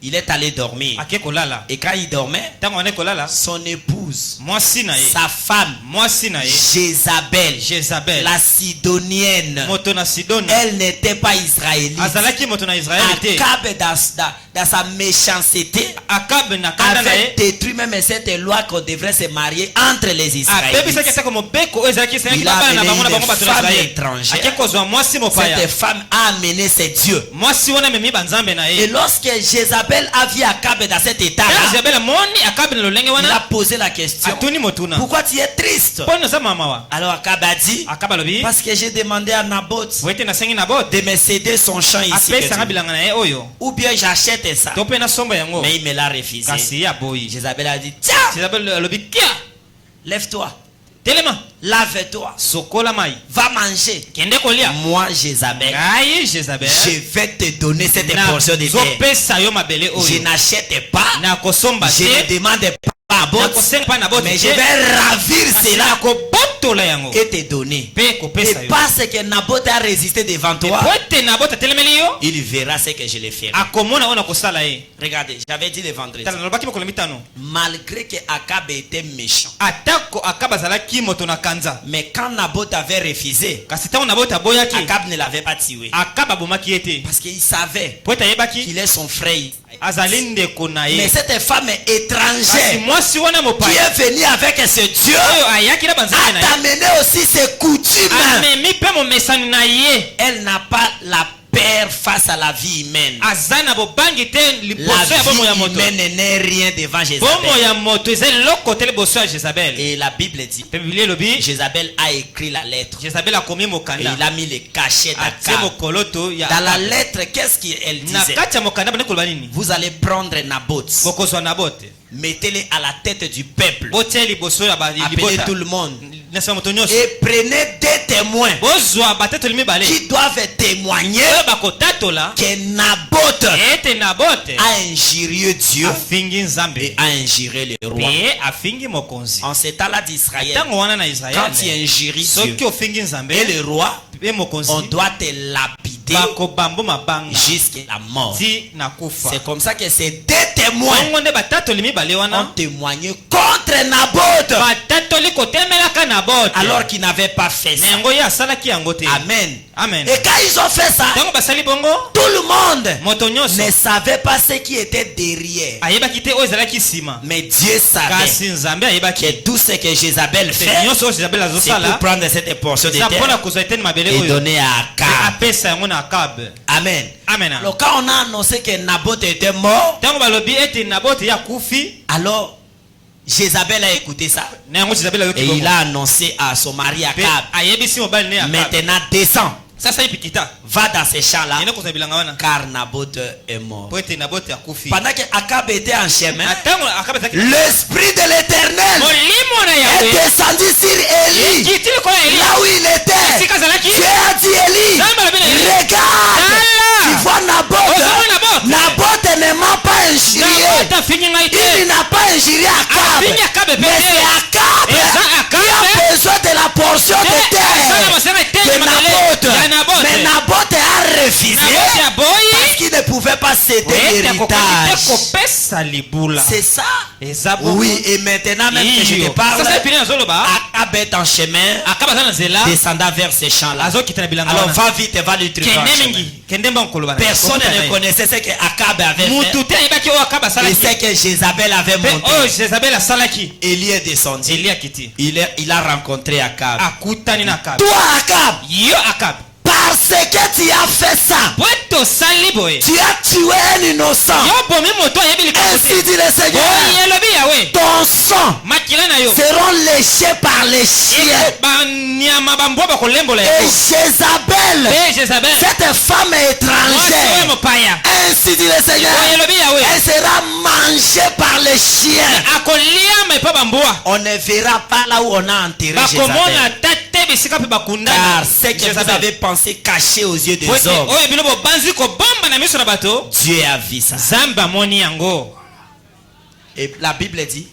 il est allé dormir. Et quand il dormait, son épouse, sa femme, Jézabel, la Sidonienne, elle n'était pas israélite. Akab, dans sa méchanceté, avait détruit même cette loi qu'on devrait se marier entre les Israélites. Il a amené une femme étrangère. Cette femme a amené ses dieux. Et lorsque Jézabel a vu Akab dans cet état-là, il a posé la question: pourquoi tu es triste? Alors Akab a dit: parce que j'ai demandé à Naboth de me céder son champ ici, ou bien j'achète ça. Mais il me l'a refusé. Jézabel a dit: tiens, lève-toi, lave-toi, va manger. Moi, Jézabel, je vais te donner cette portion de terre. Je n'achète pas, je ne demande pas à Naboth, mais je vais ravir cela et te donner. Et parce que Naboth a résisté devant toi, il verra ce que je le ferai. Regardez, j'avais dit le vendredi, malgré que Akab était méchant, mais quand Naboth avait refusé, Akab ne l'avait pas tué, parce qu'il savait qu'il est son frère. Mais cette femme étrangère qui est venue avec ce Dieu a amené aussi ses coutumes. Elle n'a pas la peur face à la vie humaine. La vie humaine n'est rien devant Jézabel. Et la Bible dit, Jézabel a écrit la lettre et il a mis les cachets d'Akab. Dans la lettre, qu'est-ce qu'elle disait? Vous allez prendre Naboth, mettez-le à la tête du peuple, appelez tout le monde et prenez des témoins qui doivent témoigner que Naboth a injurié Dieu et a injuré le roi. En ce temps-là d'Israël, quand tu injures Dieu et le roi, on doit te lapider jusqu'à la mort. C'est comme ça que ces deux témoins ont témoigné contre Naboth alors qu'ils n'avaient pas fait ça. Amen. Amen. Et quand ils ont fait ça, tout le monde ne savait pas ce qui était derrière. Mais Dieu savait que tout ce que Jézabel fait, c'est pour prendre cette portion de terre et donner à Akab. Amen. Amen. Alors quand on a annoncé que Naboth était mort, alors Jézabel a écouté ça et il a annoncé à son mari Akab: maintenant descends, va dans ces champs-là, car Naboth est mort. Pendant que Akab était en chemin, l'esprit de l'Éternel est descendu sur Élie, là où il était. Dieu a dit: Élie, regarde, tu vois Naboth. Naboth ne m'a pas injurié, il n'a pas injurié Akab, mais c'est Akab qui a besoin de la portion de terre de Naboth. Mais Naboth a refusé parce qu'il ne pouvait pas céder l'héritage. C'est ça. Oui, et maintenant même que je te parle, Akab est en chemin, descendant vers ces champs-là. Alors va vite et va lui trouver un chemin. Personne ne connaissait ce que Akab avait fait et ce que Jézabel avait monté. Élie est descendu. Il a rencontré Akab. Toi Akab, parce que tu as fait ça, tu as tué un innocent. Ainsi dit le Seigneur, ton sang seront léchés par les chiens. Et Jézabel, cette femme étrangère, ainsi dit le Seigneur, elle sera mangée par les chiens. On ne verra pas là où on a enterré Jézabel. Car ce que vous avez pensé caché aux yeux des hommes, Dieu a vu ça. Et la Bible dit,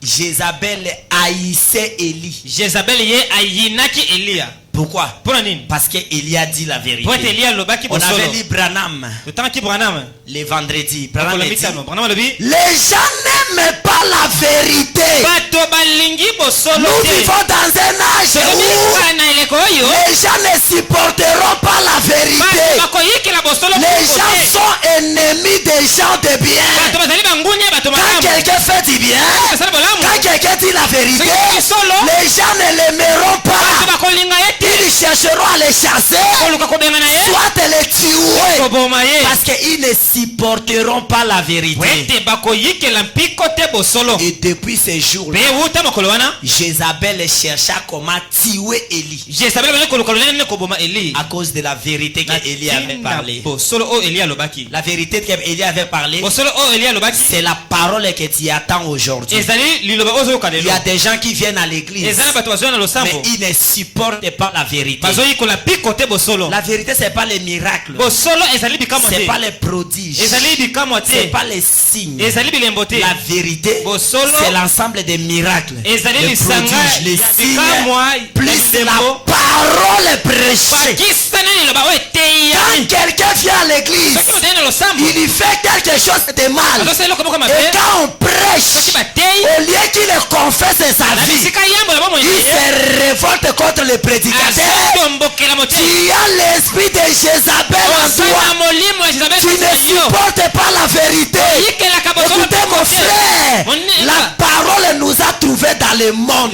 Jézabel haïssait Élie. Pourquoi? Parce qu'Élie a dit la vérité. On avait lu Branham les vendredis. Branham dit, les gens n'aiment pas la vérité. Nous vivons dans un âge où les gens ne supporteront pas la vérité. Les gens sont ennemis des gens de bien. Quand quelqu'un fait du bien, quand quelqu'un dit la vérité, les gens ne l'aimeront pas. Ils chercheront à les chasser, soit les tuer, parce qu'ils ne supporteront pas la vérité. Et depuis ces jours-là, Jézabel chercha comment tuer Élie à cause de la vérité qu'Élie avait parlé. La vérité qu'Élie avait parlé, c'est la parole que tu attends aujourd'hui. Il y a des gens qui viennent à l'église, mais ils ne supportent pas la vérité. La vérité, c'est pas les miracles, c'est pas les prodiges, c'est pas les signes. La vérité, c'est l'ensemble des miracles, les prodiges, les signes, plus la parole prêchée. Quand quelqu'un vient à l'église, il fait quelque chose de mal, et quand on prêche, au lieu qu'il confesse sa vie, il se révolte contre le prédicateur. Tu as l'esprit de Jézabel en toi. Tu ne supportes pas la vérité. Écoutez mon frère, la parole nous a trouvés dans le monde.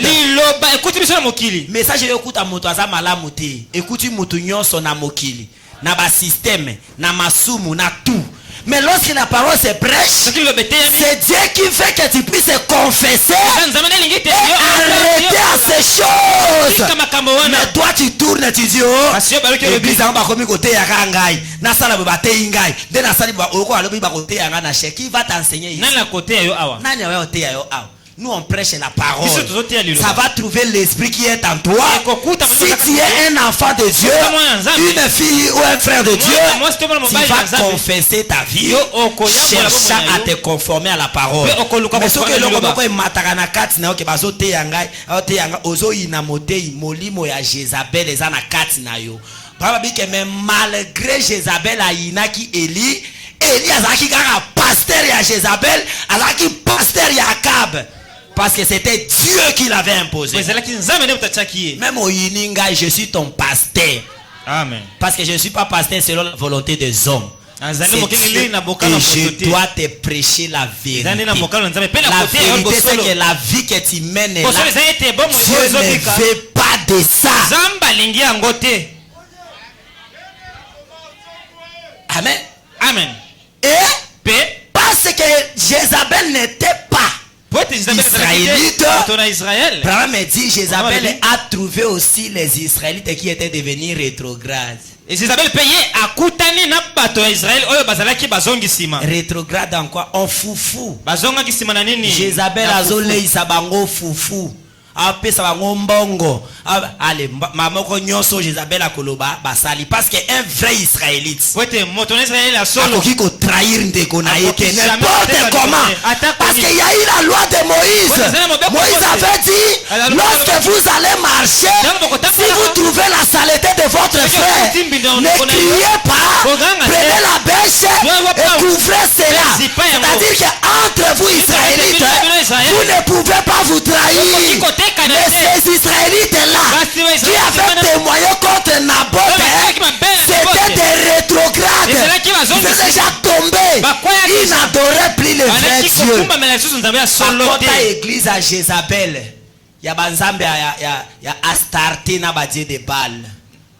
Message écoute à moto aza malamu te. Écoute moto nyonso na mokili, na ba système, na masumu, na tout. Mais lorsque la parole se prêche, c'est Dieu qui fait que tu puisses confesser et arrêter à ces choses. Mais toi tu tournes, tu dis oh, l'église en bas comme côté ya kangai, na sala ba te ingai, de na sala ba oko alobi ba côté ya na che, qui va t'enseigner ici? Nani côté yo awa? Nani wa côté yo awa? Nous on prêche la parole. Ça va trouver l'esprit qui est en toi. Si tu es un enfant de Dieu, une fille ou un frère de Dieu, tu vas confesser ta vie, cherchant à te conformer à la parole. Mais ce que l'on est matarana kati na oke bazo te yangai, te yanga ozo inamote molimo ya Jézabel ezana kati na yo. Probablement que même malgré Jézabel a inaki Élie azaki kaka pasteur ya Jézabel, azaki pasteur ya Akab. Parce que c'était Dieu qui l'avait imposé. Même au Yininga, je suis ton pasteur. Amen. Parce que je ne suis pas pasteur selon la volonté des hommes. Et je dois te prêcher la vérité. La vérité, c'est que la vie que tu mènes là, Dieu ne veut pas de ça. Amen. Amen. Et parce que Jézabel n'était pas Israélite, Abraham dit Jézabel a trouvé aussi les Israélites qui étaient devenus rétrogrades. Et Jézabel payait à Koutani na bato Israël oyo bazalaki bazongi sima. Rétrograde en quoi? En foufou. Bazonga ki sima na nini? Jézabel azoleisa bango foufou. Apesa bango mbongo. Allez, mamoko nyonso Jézabel akoloba basali parce que un vrai Israélite. Wete moto Israël a solo. Akoki ko trahir ndeko na ye que n'importe comment. Parce qu'il y a eu la loi de Moïse. Moïse avait dit lorsque vous allez marcher, si vous trouvez la saleté de votre frère, ne criez pas, prenez la bêche et couvrez cela. C'est-à-dire qu'entre vous Israélites, vous ne pouvez pas vous trahir. Mais ces Israélites-là qui avaient témoigné contre Naboth, c'était des rétrogrades. Ils étaient déjà tombés. Ils n'adoraient plus le vrai Dieu. Bakota église à Jézabel, il y a banzambe ya Astarté na badie de Baal,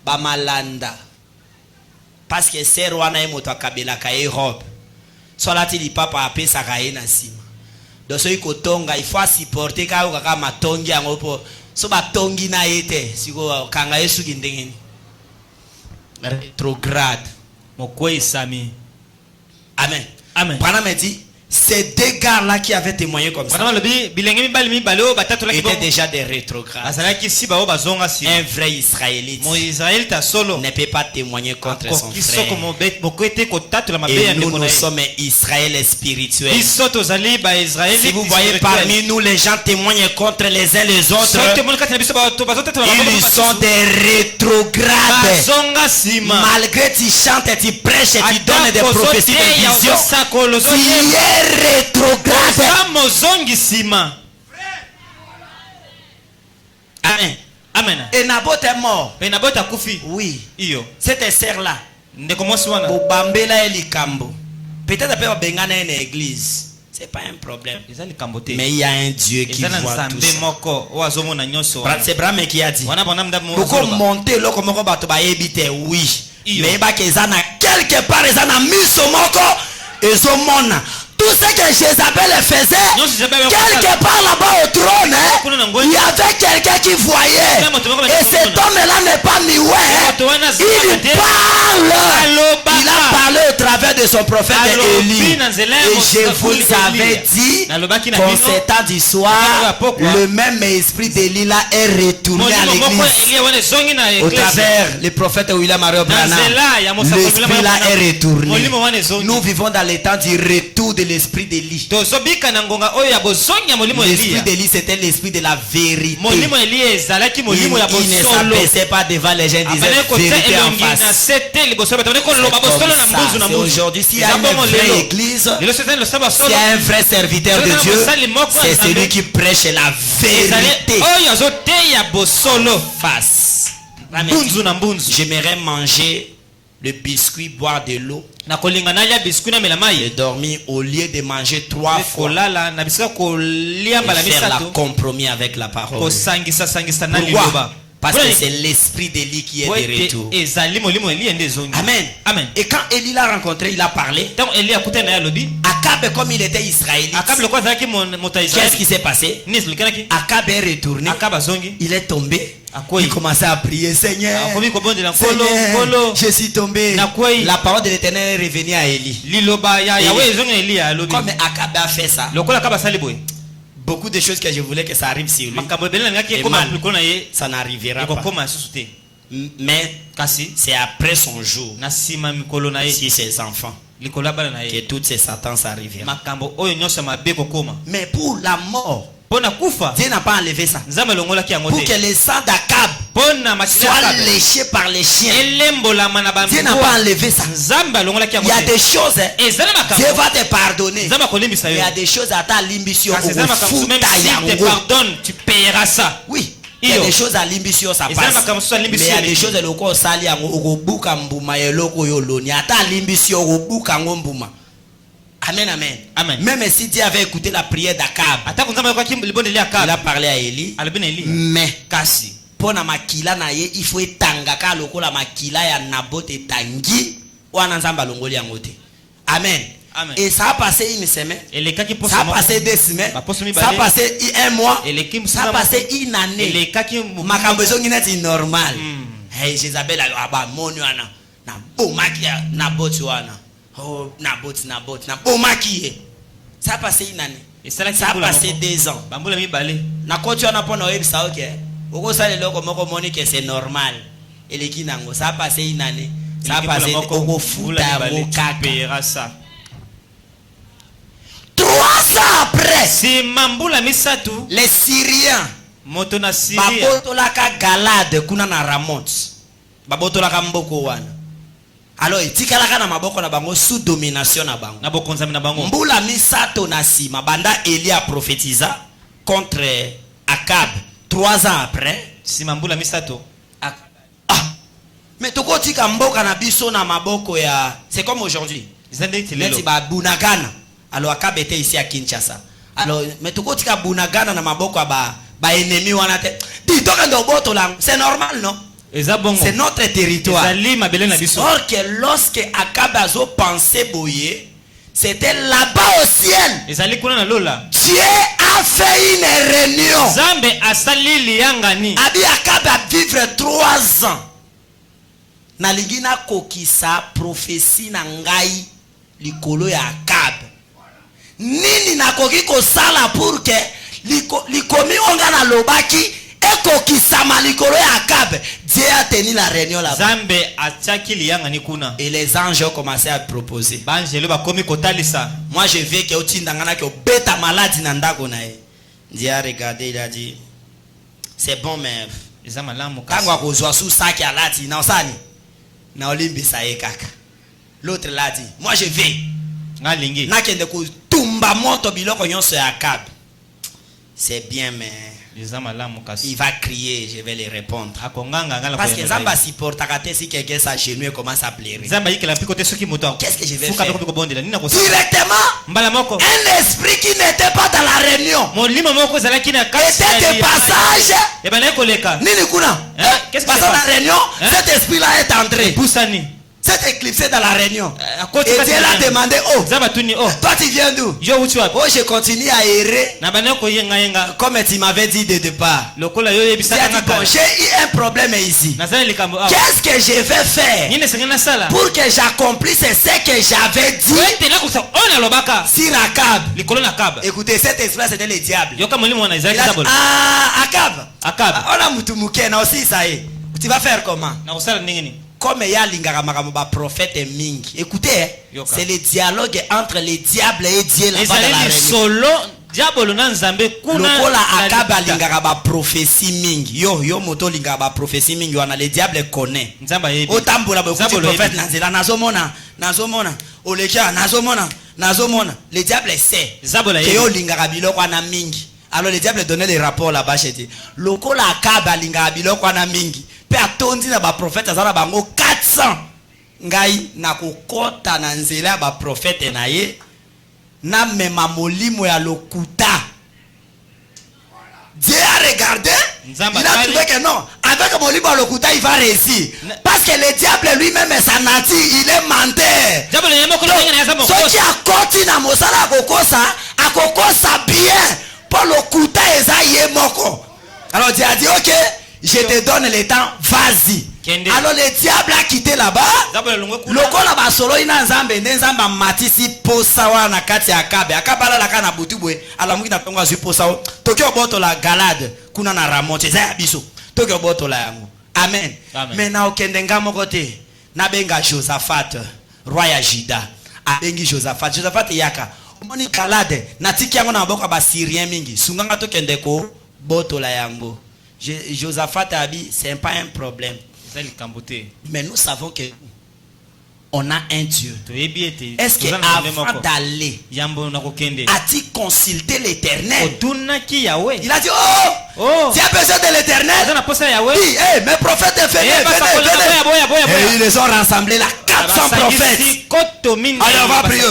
bamalanda. Parce que c'est roi moto kabela ka Europe. Soit li papa apesa ka na sima. Donc il faut supporter kaka matongi yango po so batongi na ete siko kanga yesu kindengeni rétrograde mokwei sami. Amen. Amen. Branham dit ces deux gars-là qui avaient témoigné comme ça étaient déjà des rétrogrades. Un vrai Israélite ne peut pas témoigner contre son frère. Et nous sommes Israël spirituel. Si vous voyez parmi nous les gens témoignent contre les uns les autres, ils sont des rétrogrades. Malgré tu chantes et tu prêches et tu donnes des prophéties de vision, tu es rétrograde. Amen. Amen. Et Naboth est mort. Oui. Cette sœur-là, peut-être après Bengana une église. C'est pas un problème. Mais il y a un Dieu qui voit tout ça. C'est Brahme qui a dit. Pourquoi monter là comme on va éviter? Oui. Mais il y a quelque part ils ont mis son moko et son monde. Tout ce que Jézabel faisait, quelque part là-bas au trône, il y avait quelqu'un qui voyait. Et cet homme-là n'est pas mioué. Il parle. Il a parlé au travers de son prophète Élie. Et je vous avais dit qu'en ces temps du soir, le même esprit d'Élie là est retourné à l'église. Au travers le prophète William Mario Branham, l'esprit là est retourné. Nous vivons dans les temps du retour de l'esprit d'Élie. L'esprit d'Élie c'était l'esprit de la vérité. Il ne s'abaissait pas devant les gens, il disait vérité en face. C'est aujourd'hui, s'il y a une vraie église, s'il y a un vrai serviteur de Dieu, c'est celui qui prêche la vérité face. J'aimerais manger le biscuit, boire de l'eau et dormir au lieu de manger 3 fois et faire la compromis avec la parole. Pourquoi? Parce que c'est l'esprit d'Élie qui est de retour. Amen. Amen. Et quand Élie l'a rencontré, il a parlé. Akab, comme il était israélite, qu'est-ce qui s'est passé? Akab est retourné. Il est tombé. Il commençait à prier, Seigneur, Seigneur, je suis tombé. La parole de l'Éternel est revenue à Élie. Comme Akab a fait ça, beaucoup de choses que je voulais que ça arrive sur lui, ça n'arrivera pas. Mais c'est après son jour, si ses enfants, que toutes ces satans s'arriveront. Mais pour la mort, Dieu n'a pas enlevé ça. Pour que le sang d'Akab soit léché par les chiens, Dieu n'a pas enlevé ça. Il y a des choses, Dieu va te pardonner. Il y a des choses à ta limbisio. Tu paieras ça. Oui. Il y a des choses à l'imbisio, ça passe. Mais il y a des choses au sali à Obuka Mbuma et Loko Yoloni. À ta limbisio, Obuka Ngombuma. Amen, amen. Amen. Même si Dieu avait écouté la prière d'Akab, il a parlé à Élie. Mais pour na makila na ye, il faut tangaka loko la makila ya Naboth et tangi wana nzamba longoli yangote. Amen. Amen. Et ça a passé une semaine, ça a passé 2 semaines, ça a passé 1 mois, ça a passé 1 année. Makambezo nginati normal. Hey, Jézabel a monu ana na bomaki Naboth wana. Oh, Naboth, bomaki. Ça a passé 1 année. Ça a passé 2 ans. Na kotu ana pona webisa OK. Oko sale loko moko moni que c'est normal. Et les kinango, ça a passé 1 année. Ça a passé oko futa mokaka. 3 ans après, les Syriens babotolaka Galade kuna na Ramoth, babotolaka mboko wana. Alors itikalaka na maboko na bango sous domination na bango. Mbula misato na sima banda Élie a prophétisé contre Akab 3 ans après. Mbula misato. Mais toko tika mboka na biso na maboko ya, c'est comme aujourd'hui. Neti ba Bunagana. Alors Akab était ici à Kinshasa. Alors mais toko tika Bunagana na maboko ba ennemi wana te. Ditoka ndo boto la, c'est normal non? C'est notre territoire. Or que lorsque Akab a pensé boyer, c'était là-bas au ciel. Dieu a fait une réunion. Abi Akab a vivre 3 ans. Naligina kokisa prophétie na ngai likolo ya Akab. nini nakoki kosala pour que likomi onga na lobaki ekokisama likolo ya Akab. Dieu a tenu la réunion là-bas. Zambe ataki liyanga ni kuna. Et les anges ont commencé à proposer. Banjelo ba komi kotalisa. Moi je veux que otindangana que beta malade na ndako na ye. Dieu a regardé, il a dit c'est bon mais quand on reçoit sous sac à lati na osani na olimbisa ye kaka. L'autre l'a dit moi je vais ngalingi na kende ko tumba moto biloko nyonso ya Akab. C'est bien mais il va crier, je vais les répondre. Parce que Zamba supporte si quelqu'un s'agenouille et commence à pleurer. Qu'est-ce que je vais faire? Directement, un esprit qui n'était pas dans la réunion était de passage. Nini kuna? Passant dans la réunion, cet esprit-là est entré. C'est éclipsé dans la réunion. Et Dieu l'a demandé, oh, toi tu viens d'où? Oh, je continue à errer comme tu m'avais dit de départ. Dieu a dit, bon, j'ai eu un problème ici. Qu'est-ce que je vais faire pour que j'accomplisse ce que j'avais dit sur Akab? Écoutez, cet esprit c'était le diable. Il a dit, Akab, on a mutumouké, na aussi ça est. Tu vas faire comment? Comme il y a l'ingaramaramba prophète mingi. Écoutez, c'est le dialogue entre les diables et Dieu là-bas dans la réunion. Lokola Akab lingaraba prophétie mingi. Yo moto lingaraba prophétie mingi. On a le diable connaît. Otambola beaucoup de prophètes nazela nazomona. Olekia nazomona. Le diable sait que yo lingarabilo kwa na mingi. Alors le diable donnait les rapports là-bas chez Dieu. Lokola Akab lingarabilo kwa na mingi. Pe atondi na ba prophète azala bango 400 ngai na kokota na nzela ba prophète na ye na mema molimo ya lokuta. Dieu a regardé, il a trouvé que non, avec molimo ya lokuta il va réussir parce que le diable lui-même est sa nature, il est menteur. Ce qui a continué na mosala akokosa bien pour lokuta ezaye moko. Alors Dieu a dit OK, je te donne le temps, vas-y. Alors le diable a quitté là-bas. Lokola ba solo ina nzambe nzamba matisi posa wana kati ya Akabe. Akabala la kana butubwe. Ala mungi na pengwa posa. Tokyo boto la Galade kuna na Ramote za biso. Tokyo boto la yango. Amen. Mais na okende ngamo kote. Na benga Josaphat, roi ya Juda. Abengi Josaphat. Josaphat yaka. Omoni Galade na tiki yango na maboko ba Syrien mingi. Sunganga tokende ko boto la yango. Josaphat a dit, c'est pas un problème. Mais nous savons que on a un Dieu. Est-ce qu'avant d'aller, a-t-il consulté l'Éternel? Il a dit, oh, tu as besoin de l'Éternel? Oui, hey, mes prophètes, venez. Et ils les ont rassemblés là, 400 prophètes. Allez, on va prier.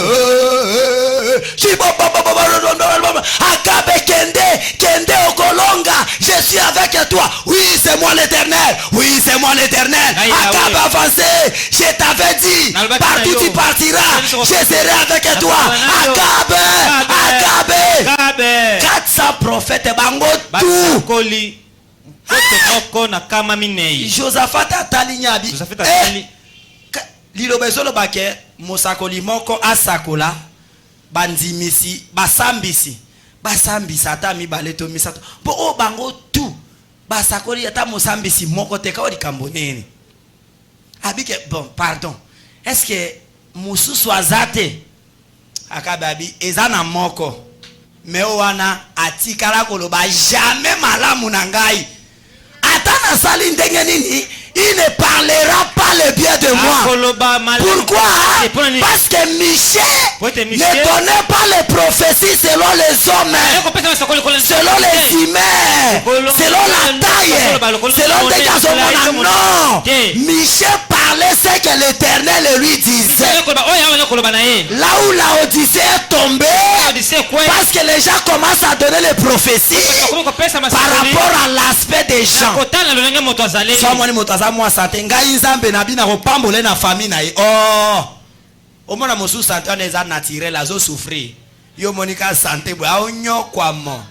Akabe Kende Okolonga, je suis avec toi. Oui, c'est moi l'Éternel. Oui, c'est moi l'Éternel. Akabe avancé, je t'avais dit, partout tu partiras, je serai avec toi. Akabe 400 prophètes bango tout. Josaphat atalignyabi. Lilobezolo bake mosakoli moko asakola bandimisi basambisi ata mibale to misato po o bango tout basakoli ata mosambisi moko teka o likambo nini abike bon pardon est-ce que mususu azate akababi ezana moko me wana atikala koloba jamais malamu na ngai ata na sali ndenge nini il ne parlera pas le bien de moi. Pourquoi? Parce que Michel ne donnait pas les prophéties selon les hommes, selon les humains, selon la taille, selon des gars. Non, Michel parlait ce que l'Éternel lui disait. Là où la Odyssée est tombée, parce que les gens commencent à donner les prophéties par rapport à l'aspect des gens. Moi santé ngai nzambe na bina kopambole na famille na ye omona mosu santé on eza naturel azo souffrir yo monika santé bo aonyo kwa mo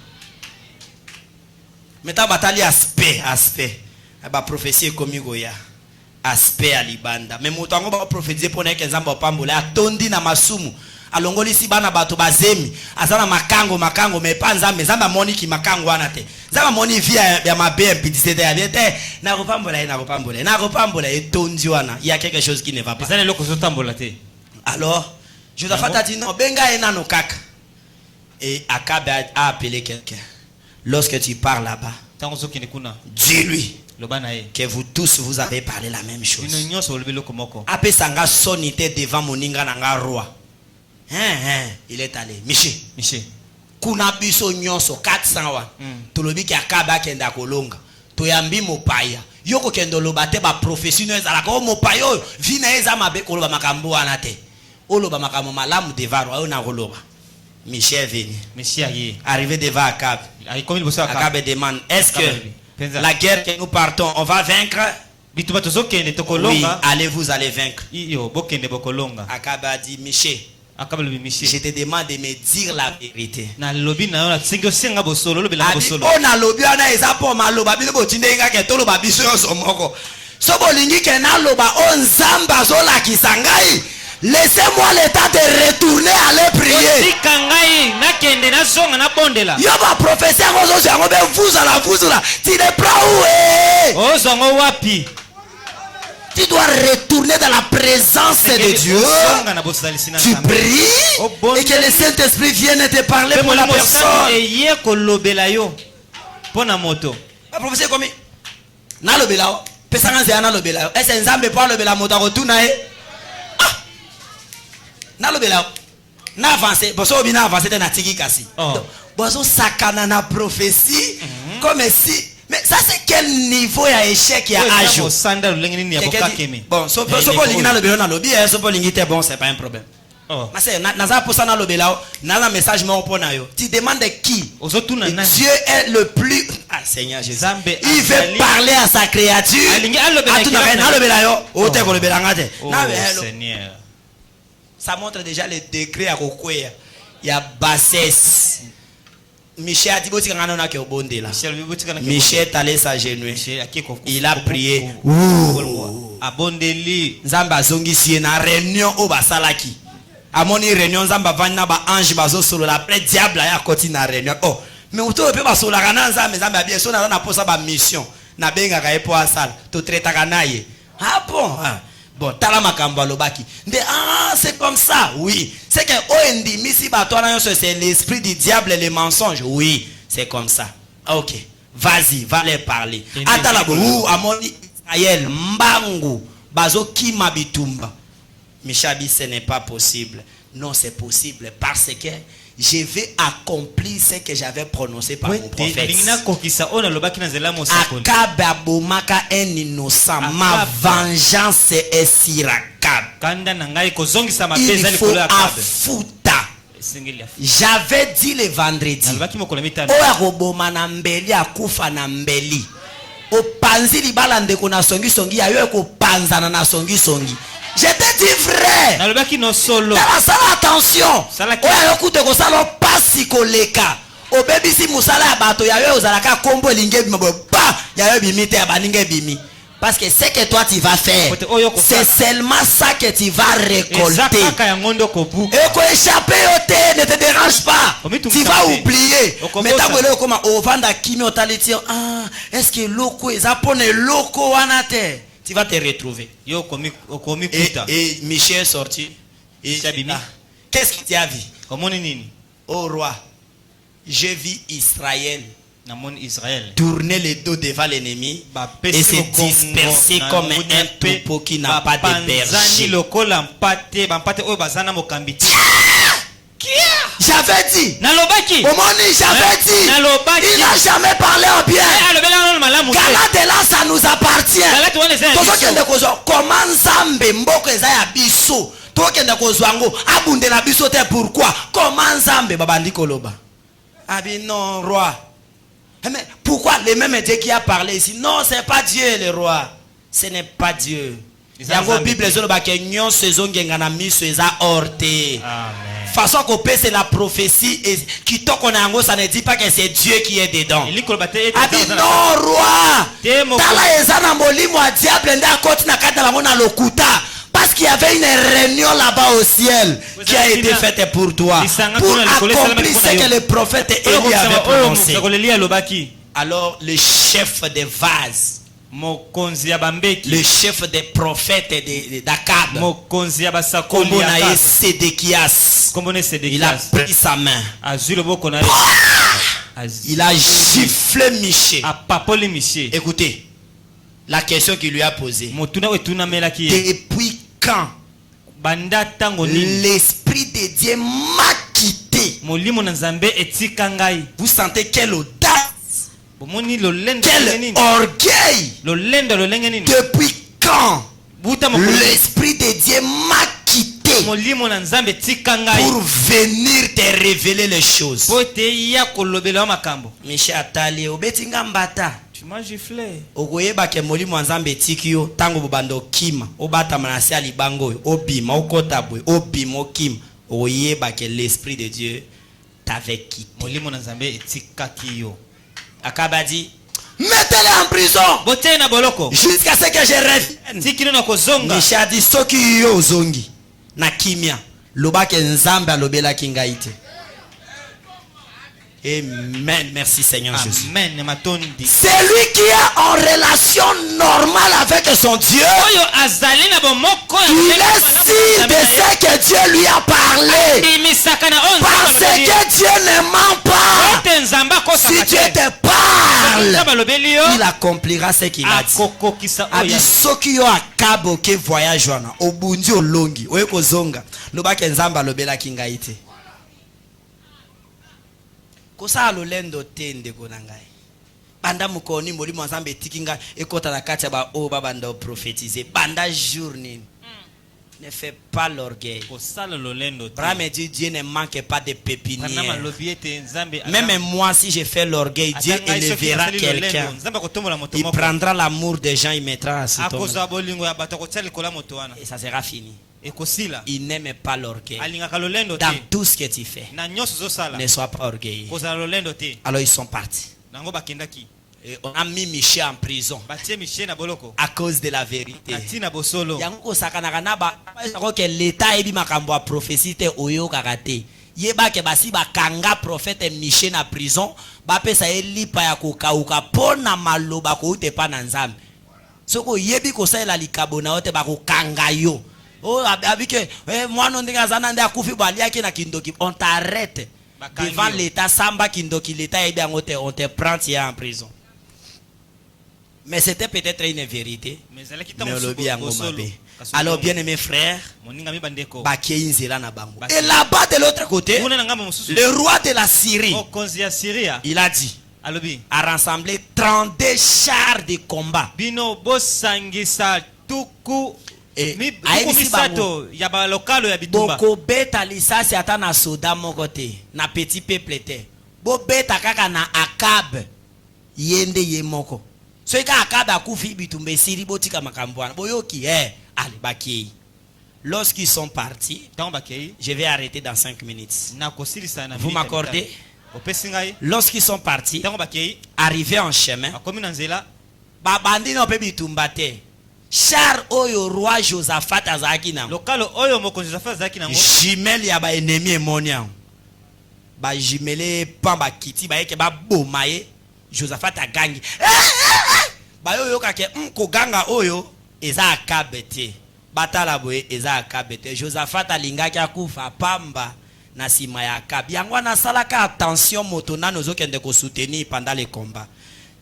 meta batali aspect ba prophétie komi goya aspect alibanda mais moto ngo ba prophétie pona ke nzambe opambole atondi na masumu alongoli si bana bato bazemi azana makango mais pas nzambe nzambe moni ki makango wana te nzambe moni via ya mabe impidité ya biete na repambola etondi wana il y a quelque chose qui ne va pas. Alors Josaphat a dit non benga enano kaka et Akab a appelé quelqu'un. Lorsque tu parles là-bas, dis-lui que vous tous vous avez parlé la même chose. Apé sanga sonité devant moninga nanga roi. Il est allé. Miché. Kuna biso nyonso 400 wa. Tolobi ki Akaba kenda kolonga. Toyambi mopaya. Yoko kendo lobate ba professionnel ala ko mopaya vina eza mabe koloba makambo wana te. Oloba makambo malamu devant roi na koloba. Michel est venu. Arrivé devant Akab. Akab demande, est-ce que la guerre que nous partons, on va vaincre? Oui, allez-vous aller vaincre. Akab a dit, Michel, je te demande de me dire la vérité. Laissez-moi le temps de retourner aller prier. Yoba professeur vous là. Tu ne prends où? Tu dois retourner dans la présence de Dieu. Tu pries et que le Saint-Esprit vienne te parler pour la personne. Professeur comme na lobelao. Pesanga nzana lobelao. Est-ce que nzambe pas lobela moto retourner? Na lobela na avancer boso bina avancer na tiki kasi boso sakana na prophétie comme si mais ça c'est quel niveau ya échec ya âge bon so lingi na lobela na lobby so lingi te bon c'est pas un problème mais c'est naza posa na lobela na message mo pona yo tu demandes qui Dieu est le plus Seigneur Jésus il veut parler à sa créature na lobela yo o te ko lobela ngate na Seigneur. Ça montre déjà le degré à Kokwea. Il y a bassesse. Michel a dit Michel est allé s'agenouiller. Il a prié. Zamba zongi si na réunion au basalaki. A mon réunion zamba vana ba ange bazo solo la près diable ya koti na réunion. Oh, mais auto pe ba solo kana nzamba zamba bien so na posa ba mission. Na benga ka epo asala. To traiter kanaye. Ah bon. Bon, talama kambalobaki. C'est comme ça, oui. C'est que Oendi misi batona c'est l'esprit du diable et les mensonges. Oui, c'est comme ça. Ok, vas-y, va les parler. Atalabo amoni Israël mbangu bazo kima bitumba. Michabi, ce n'est pas possible. Non, c'est possible parce que je vais accomplir ce que j'avais prononcé par mon prophète. Akab abomaka un innocent. Ma vengeance est sur Akab. Il faut affuta. J'avais dit le vendredi. Oya koboma na mbeli akufa na mbeli. Opanzi libala ndeko na songi songi ya yo kopanzana na songi songi. Je te dis vrai. Attention. Oya yokude ko sala pasi koleka. Obebi si musala ya bato ya yo ozalaka kombo linge bimo ba ya yo bimite ya baninge bimi. Parce que ce que toi tu vas faire, c'est seulement ça que tu vas récolter. Et qu'on échappe au thé, ne te dérange pas. Tu vas oublier. Mais t'as voulu comme au vanda kimi taliti. Ah, est-ce que loko est japonais loko wanate? Tu vas te retrouver. Et Michel est sorti. Qu'est-ce que tu as vu? Au roi, j'ai vu Israël tourner le dos devant l'ennemi et se disperser comme un troupeau qui n'a pas de berger. J'avais dit, j'avais dit, il n'a jamais parlé en bien. Gala de là, ça nous appartient. Comment Zambé mboko ezaya biso? Tokende kozwango abunde na biso te pourquoi? Comment Zambé babandi koloba? Abi non roi. Mais pourquoi le même Dieu qui a parlé ici? Non, c'est pas Dieu le roi. Ce n'est pas Dieu. La Bible est façon qu'on peut c'est la prophétie et qui ça ne dit pas que c'est Dieu qui est dedans. A dit non roi. Parce qu'il y avait une réunion là-bas au ciel qui a été faite pour toi, pour accomplir ce que le prophète Élie avait prononcé. Alors le chef des vases, le chef des prophètes d'Akab, Sédéchias, il a pris sa main, il a giflé Michée. Écoutez la question qu'il lui a posée: depuis quand l'Esprit de Dieu m'a quitté? Vous sentez quelle audace, quel orgueil? Depuis quand l'Esprit de Dieu m'a quitté pour venir te révéler les choses? Michel Atali obetinga mbata. Tu m'as giflé. Ogoyeba ke molimo nzambe tikio tango bobando kima obata manase ali bango obima okotabwe obima okima. Ogoyeba ke l'Esprit de Dieu t'avait quitté. Molimo nzambe etikaki yo. Akaba dit mettez-le en prison jusqu'à ce que je revienne. Michel a dit soki yo zongi na kimia loba ke nzambe alobela kingaite. Amen. Merci Seigneur Jésus. Amen. C'est lui qui est en relation normale avec son Dieu. Il est sûr de ce que Dieu lui a parlé. Parce que Dieu ne ment pas. Si Dieu te parle, il accomplira ce qu'il a dit. Abisoki akabo ke voyage wana obundi olongi oyeko zonga loba ke nzamba lobela kingaite. Kosa lolendo tende konangai. Banda mukoni molimo nzambe tikinga ekota na kati ba o babanda prophétiser banda journée. Ne fais pas l'orgueil. Brame dit Dieu ne manque pas de pépinières. Même moi si je fais l'orgueil, Dieu élèvera quelqu'un. Il prendra l'amour des gens, il mettra à ce temps. Et ça sera fini. Il n'aime pas l'orgueil. Dans tout ce que tu fais, ne sois pas orgueilleux. Alors ils sont partis. Et on a mis Michel en prison à cause de la vérité. L'État est ma prophétie oyo karate. Yeba ke basi ba kanga prophète Michel na prison ba pesa elipa ya kokauka pona maloba ko ute pa na nzambe. Soko yebi ko sa la likabona ote ba ko kanga yo. Oh abike moi non ndinga zana nda kufi bali yake na kindoki. On t'arrête devant l'État samba kindoki l'État est bien on te prend en prison. Mais c'était peut-être une vérité. Mais alors bien aimé frère, et là-bas de l'autre côté, le roi de la Syrie, il a dit à rassembler 32 chars de combat. Boko beta lisasi ata na soda mokote na petit peuple te. Bo beta kaka na Akab yende yemoko. So ika Akab akufi bitumbe siri botika makambwana. Boyoki allez baki. Lorsqu'ils sont partis, je vais arrêter dans 5 minutes. Vous m'accordez? Lorsqu'ils sont partis, arrivés en chemin, babandi no pe bitumba te. Char oyo roi Josaphat azaki na lokalo oyo mokonzi Josaphat azaki na jimel ya ba ennemi emonia ba jimele pamba kiti ba yeke ba bomaye Josaphat agangi ba yo kake ko ganga oyo eza akabete batala boye eza akabete Josaphat alingaki akufa pamba na sima ya Akab yango na salaka attention motona nozo kende ko soutenir pendant les combats.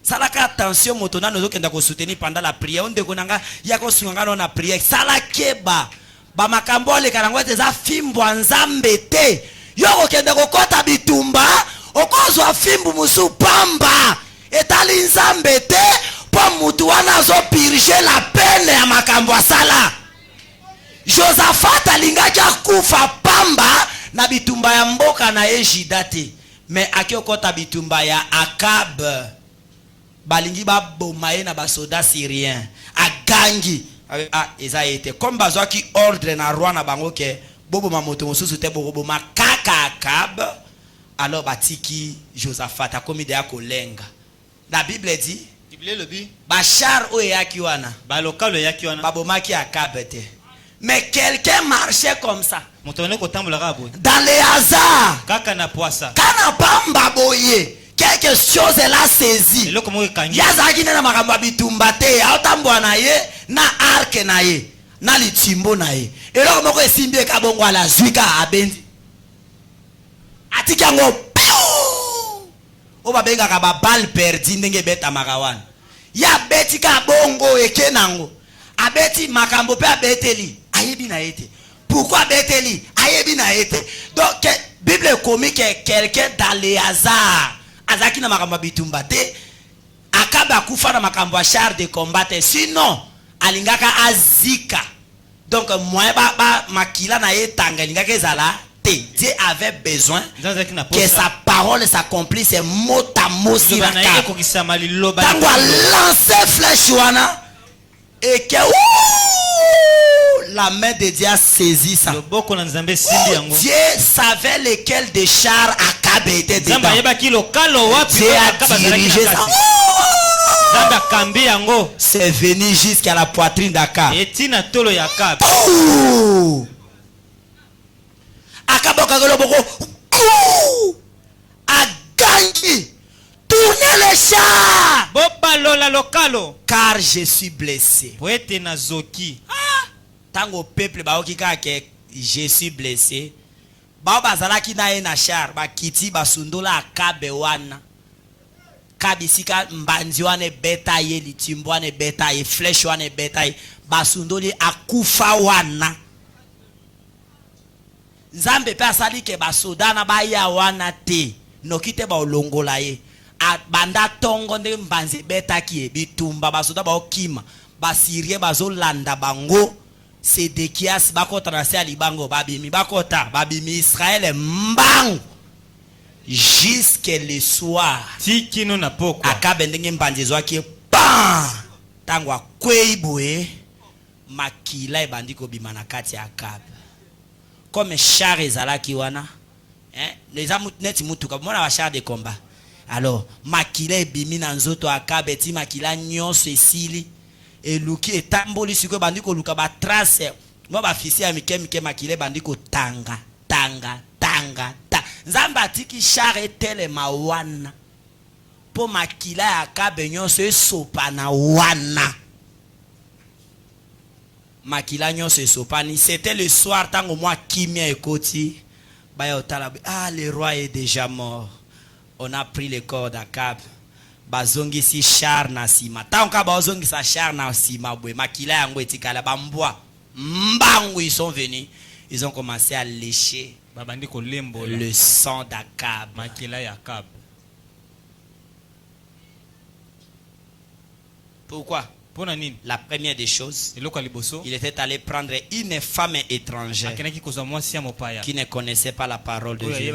Salaka attention motona nozo kenda ko soutenir pendant la prière onde konanga yako sunganga na prière salakeba ba makambo le karangwa teza fimbo nzambe te yoko kenda ko kota bitumba okozwa fimbu musu pamba etali nzambe te po mutu wana zo purger la peine ya makambo sala. Josaphat alingaki akufa pamba na bitumba ya mboka na ejidate mais akiokota bitumba ya Akab balingi ba bomaye na ba soda syrien agangi eza été comme bazwaki ordre na roi na bango ke bobo mamoto mosusu te bobo makaka Akab alors batiki Josaphat akomi de akolenga. La Bible dit ba char o yaki wana ba lokalo yaki wana ba bomaki Akab te Mais quelqu'un marchait comme ça. Moto ne ko tambola boye. Dans les hasards. Kaka na poisa. Kana pamba boye. Quelque chose l'a saisi. Eloko mo kangi. Yazaki na makambo bitumba te. Aotambwa na ye na arc na ye. Na litimbo na ye. Eloko moko esimbi ekabongo ala zwika abendi. Atiki yango. Oba benga ka ba balle perdu ndenge beta makawana. Ya beti ka bongo ekenango. Abeti makambo pe abeteli. Ayebi na ete. Pourquoi abeteli? Ayebi na ete. Donc Bible commet que quelqu'un dans les hasards. Azaki na makambo bitumba te. Akaba kufa na makambo char de combat. Sinon alingaka azika. Donc moi ba makila na ye tanga lingaka ezala. Dieu avait besoin que sa parole s'accomplisse mot à mot sur la carte. Tango a lancé flèche wana et que la main de Dieu a saisi ça. Dieu savait lequel des chars Akab était dedans. Dieu a dirigé ça. C'est venu jusqu'à la poitrine d'Akab. Agangi, tournez les chars. Car je suis blessé. Tango peuple baokika ke je suis blessé. Ba bazalaki na ye na char ba kiti basundola Akabe wana. Kabisika mbanzi wane beta ye litimbo wane beta ye flèche wane beta ye basundoli akufa wana. Nzambe pe asali ke basoda na ba ya wana te nokite ba olongola ye banda tongo nde mbanzi beta ki bitumba basoda ba okima basirie bazolanda bango Sédéchias bakota na se alibango babimi bakota babimi Israël mbang jusqu'à le soir tikino na poko Akabe ndenge mbanzi zwaki pa tango akweiboe makila ebandiko bimana kati ya Akabe. Comme char ezalaki wana les amutineti mutuka mona ba char de combat. Alors makila ebimi na nzoto Akabe ti makila nyonso esili eluki etamboli siko bandiko luka ba trace mo ba fisi ya mikemike makila bandiko tanga nzamba atiki char etele mawana po makila ya Akabe nyonso esopa na wana. Makila nyonso esopani. C'était le soir tango moi kimia ekoti baya otala le roi est déjà mort. On a pris le corps d'Akab bazongi si char na sima tango ka bazongi sa char na sima bwe makila yango etikala bambwa mbangu ils sont venus, ils ont commencé à lécher le sang d'Akab. Makila ya Akab. Pourquoi? La première des choses, il était allé prendre une femme étrangère qui ne connaissait pas la parole de Dieu,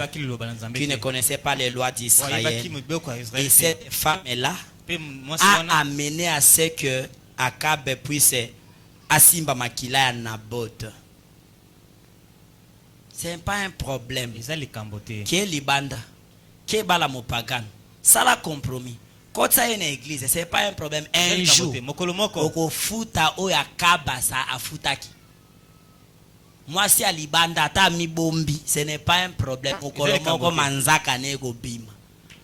qui ne connaissait pas les lois d'Israël. Et cette femme-là a amené à ce que Akab puisse asimba makila ya Naboth. Ce n'est pas un problème. Qui est libanda, qui est bala mopagan, ça l'a compromis. Quand ça est une église, ce n'est pas un problème. Un jour, oko futa oya kabasa afutaki. Moi si à libanda ta mi bombi, ce n'est pas un problème. Mokolomoko manzaka nego bima.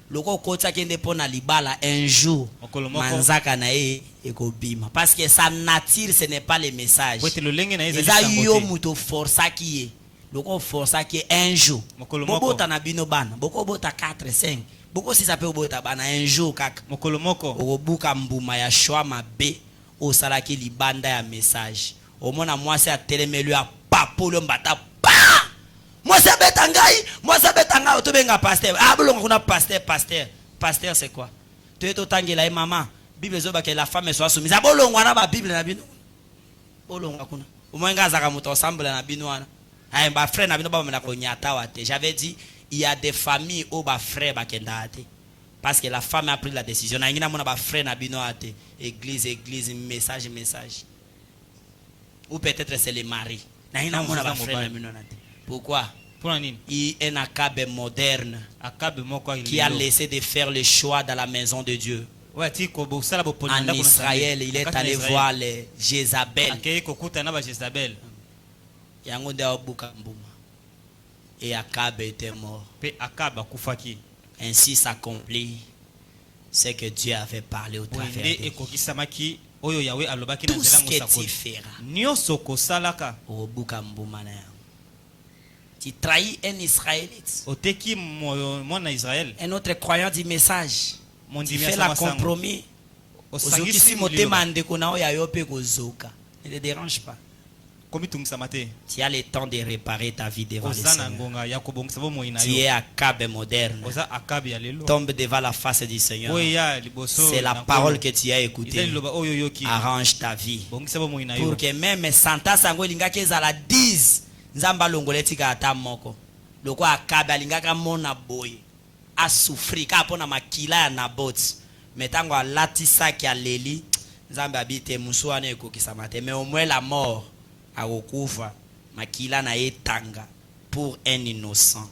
Loko kota kende pona libala un jour, manzaka na ego bima. Parce que sa nature ce n'est pas le message. Eza yo muto força qui est. Loko força qui un jour. Bobo na bino bana, boko bota 4 5. Boko si ça peut bota bana un jour kaka. Mokolomoko obuka mbuma ya shwa mabe o salaki libanda ya message. O mona mwasi a telemelu a papolo mbata pa. Mwasi betangai, mwasi betanga otobenga pasteur. Ah bolongo kuna pasteur. Pasteur c'est quoi? Tu es tangela e maman. Bible zoba que la femme soit soumise. Ah bolongo na ba Bible na bino. Bolongo kuna. O mwenga zaka muto ensemble na bino wana. Ah ba frère na bino ba mena ko nyata wate. J'avais dit il y a des familles où ba frère ba kenda ate. Parce que la femme a pris la décision. Na ngina mona ba frère na bino ate. Église, message. Ou peut-être c'est le mari. Na ngina mona ba frère na bino ate. Pourquoi? Il est un Akab moderne qui a laissé de faire le choix dans la maison de Dieu. En Israël, il est allé voir les Jézabel. yango nde abuka mbuma. Et Akab était mort. Pe Akab akufaki. Ainsi s'accomplit ce que Dieu avait parlé au travers de lui. Tout ce que tu feras, tu trahis un Israélite. Un autre croyant du message. Tu fais la compromis. Ne te dérange pas. Tu as le temps de réparer ta vie devant le Seigneur. Tu es Akab moderne. Tombe devant la face du Seigneur. C'est la parole que tu as écoutée. Arrange ta vie. Pour que même Santa Sango lingaki ezala 10 nzamba longoletika ata moko. Loko Akab alingaka mona boy. A souffrir ka pona makila ya Nabot. Metango alatisa ki aleli nzamba bite musuane ekokisa mate. Mais au moins la mort akokufa makila na etanga pour un innocent.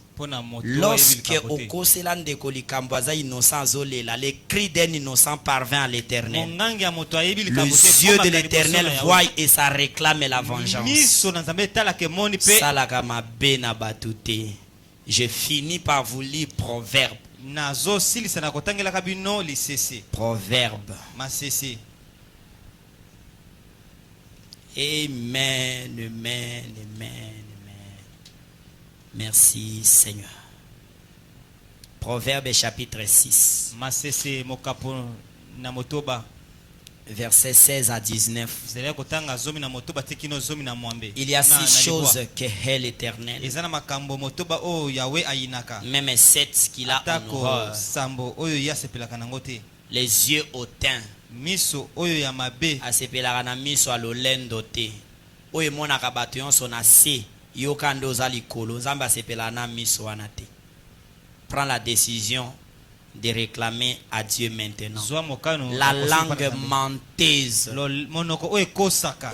Lorsque okosela ndeko likambo aza innocent azolela, le cri d'un innocent parvint à l'Éternel. Les yeux de l'Éternel voient et ça réclame la vengeance. Salaka mabe na batute. Je finis par vous lire Proverbe. Proverbe. Amen, amen, amen, amen. Merci Seigneur. Proverbe chapitre 6. Versets 16 à 19. Il y a 6 choses que hait l'Éternel. Même 7 qu'il a en horreur. Les yeux hautains. Miso oyo ya mabe asepelaka na miso alolendo te oyo monaka bato nyonso na se yoka nde oza likolo nzambe asepelaka na miso wana te. Prends la décision de réclamer à Dieu maintenant. La langue menteuse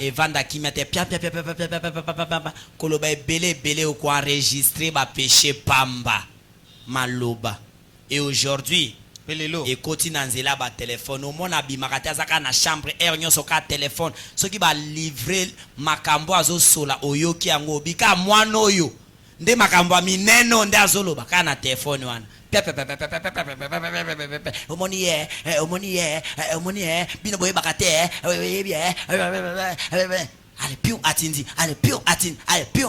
evanda kimia te pia pia pia pia pia pia koloba ebele ou ko enregistrer ba péché pamba maloba. Et aujourd'hui et continue nzela ba téléphone au mona bimakati azaka na chambre air nyonso ka téléphone soki ba livrer makambo azo sola oyoki yango bika mwana oyo nde makambo mineno nde azoloba ka na téléphone wana omoni bino boye bakate allez pion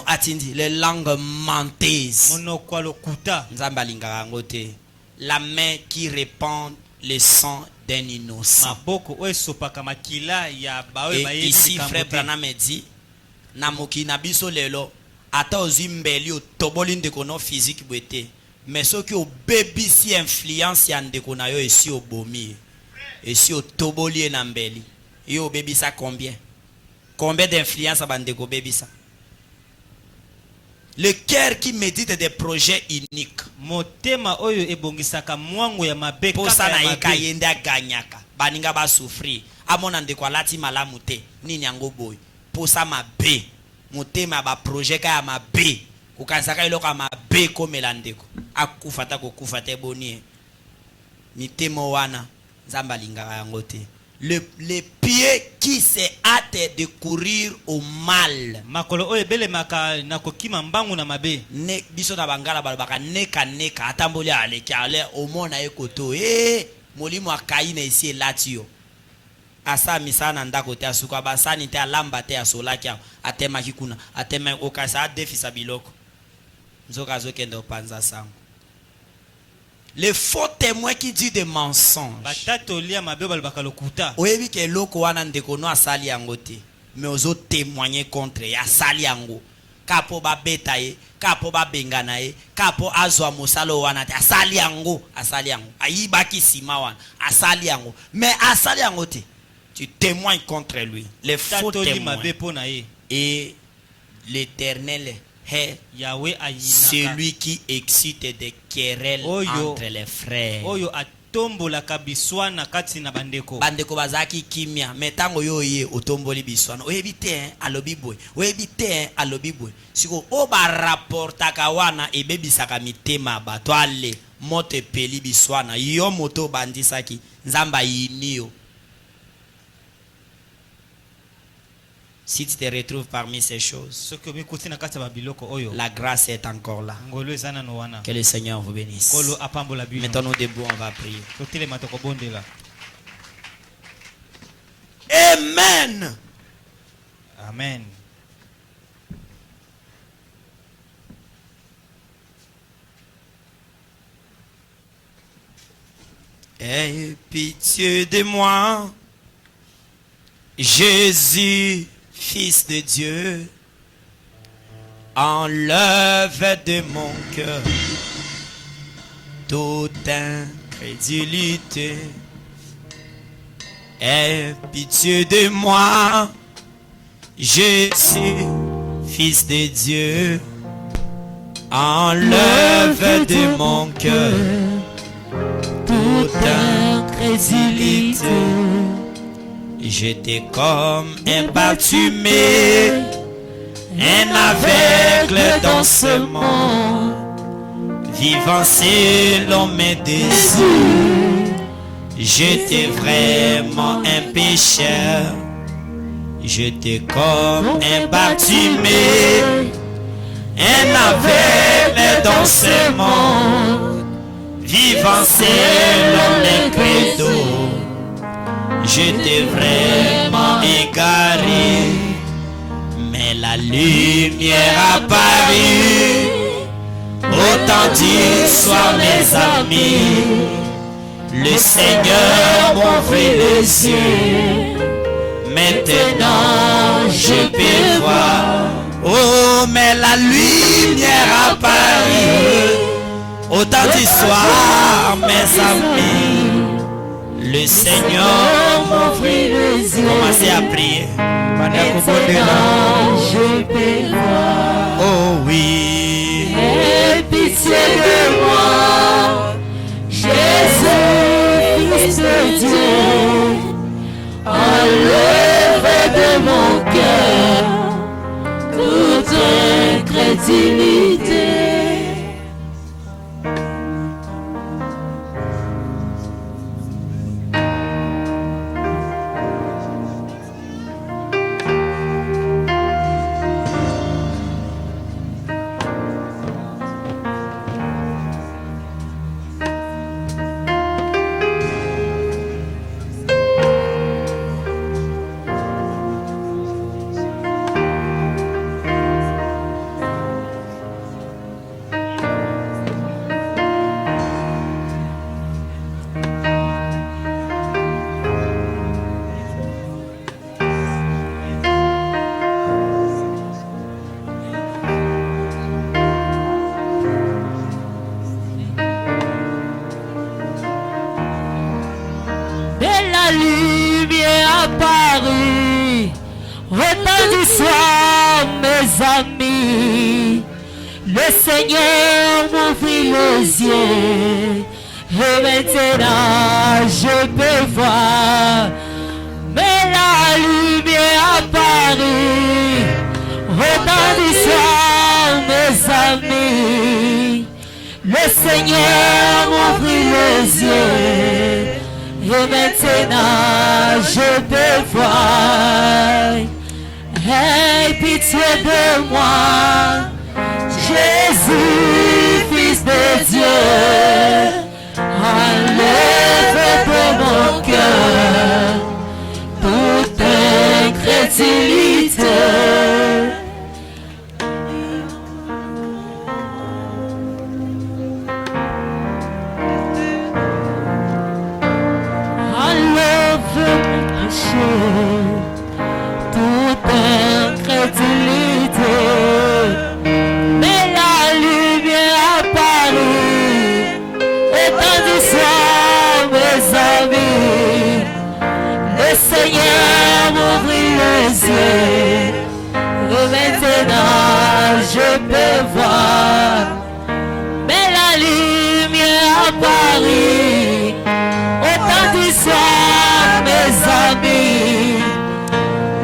atindi les langues menteuses nzamba lingaka ngo te. La main qui répand le sang d'un innocent. Et ici, frère Branham me dit, Namoki nabiso lelo, ata ozimbeli o tobolin de kono physique bwete, mais ce qui o baby si influence yan de konayo et si o bomi, et si o toboli en ambeli, et o baby ça combien? Combien d'influence a bande ko baby ça? Le cœur qui médite des projets uniques. Motema oyo ebongisaka mwango ya mabe kaka ya mabe. Yenda ganyaka. Baninga ba souffrir. Amona ndeko alati malamu te. Nini yango boy. Posa mabe. Motema ba projet ka ya mabe. Kukansaka iloka mabe komela ndeko. Akufata ko kufate boni. Mitemo wana nzamba lingaka yango te. Les pieds qui se hâtent de courir au mal. Makolo oye bele maka nakokima mbangu na mabe. Ne biso na bangala balobaka neka atamboli aleki ale omona ekoto molimo akai na isi elatio. Asa misana ndako te asuka basani te alamba te asolaki atemaki kuna atema okasa defisa biloko. Nzoka zokende opanza sango. Les faux témoins qui disent des mensonges. Oyebi ke loko wana ndeko no asali yango te. Mais ozo témoigner contre ya asali yango. Kapo ba beta ye, kapo ba bengana ye, kapo azwa mosalo wana te asali yango. Ayibaki sima wana asali yango. Mais asali yango te. Tu témoignes contre lui. Les faux témoins. Et l'Éternel est celui qui excite des querelles entre les frères. Bandeko bazaki kimia metango yoye otomboli biswana oyebite alobi boy oyebite alobi boy siko o ba rapporta kawana ebebisaka mitema bato ale moto peli biswana yo moto bandisaki nzamba yinio Si tu te retrouves parmi ces choses, la grâce est encore là. Que le Seigneur vous bénisse. Mettons-nous debout, on va prier. Amen. Amen. Aie pitié de moi, Jésus, Fils de Dieu. Enlève de mon cœur toute incrédulité. Aie pitié de moi, Jésus, Fils de Dieu. Enlève de mon cœur toute incrédulité. J'étais comme un parfumé, un aveugle dans ce monde, vivant selon mes désirs. J'étais vraiment un pécheur. J'étais comme un parfumé, un aveugle dans ce monde, vivant selon les credos. J'étais vraiment égaré, mais la lumière apparut. Autant soit mes amis, le Seigneur m'ouvrit les yeux. Maintenant je peux voir. Oh, mais la lumière apparut. Autant soit mes amis, le Seigneur m'ouvrit les yeux. Commencez à prier. Maintenant je peux voir. Oh oui. Aie pitié de moi, Jésus, Fils de Dieu. Enlève de mon cœur toute incrédulité. Retendissez mes amis, le Seigneur m'ouvrit les yeux, et maintenant je peux voir. Mais la lumière apparut. Retendissez mes amis, le Seigneur m'ouvrit les yeux, et maintenant je peux voir. Aie pitié de moi, Jésus, Fils de Dieu. Enlève de mon cœur toute incrédulité. Enlève mon péché, toute incrédulité. Mais la lumière apparut. Étendissez mes amis, le Seigneur m'ouvrit les yeux, et maintenant je peux voir. Mais la lumière apparut. Étendissez mes amis,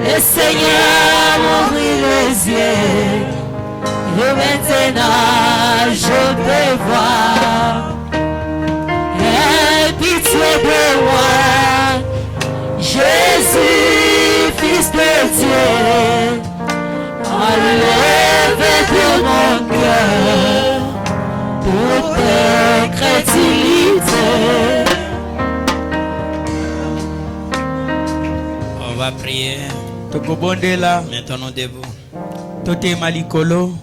le Seigneur m'ouvrit les yeux, et maintenant je peux voir. Aie pitié de moi, Jésus, Fils de Dieu, enlève de mon cœur toute incrédulité. On va prier. Tokobondela. Maintenant debout. Tote malikolo.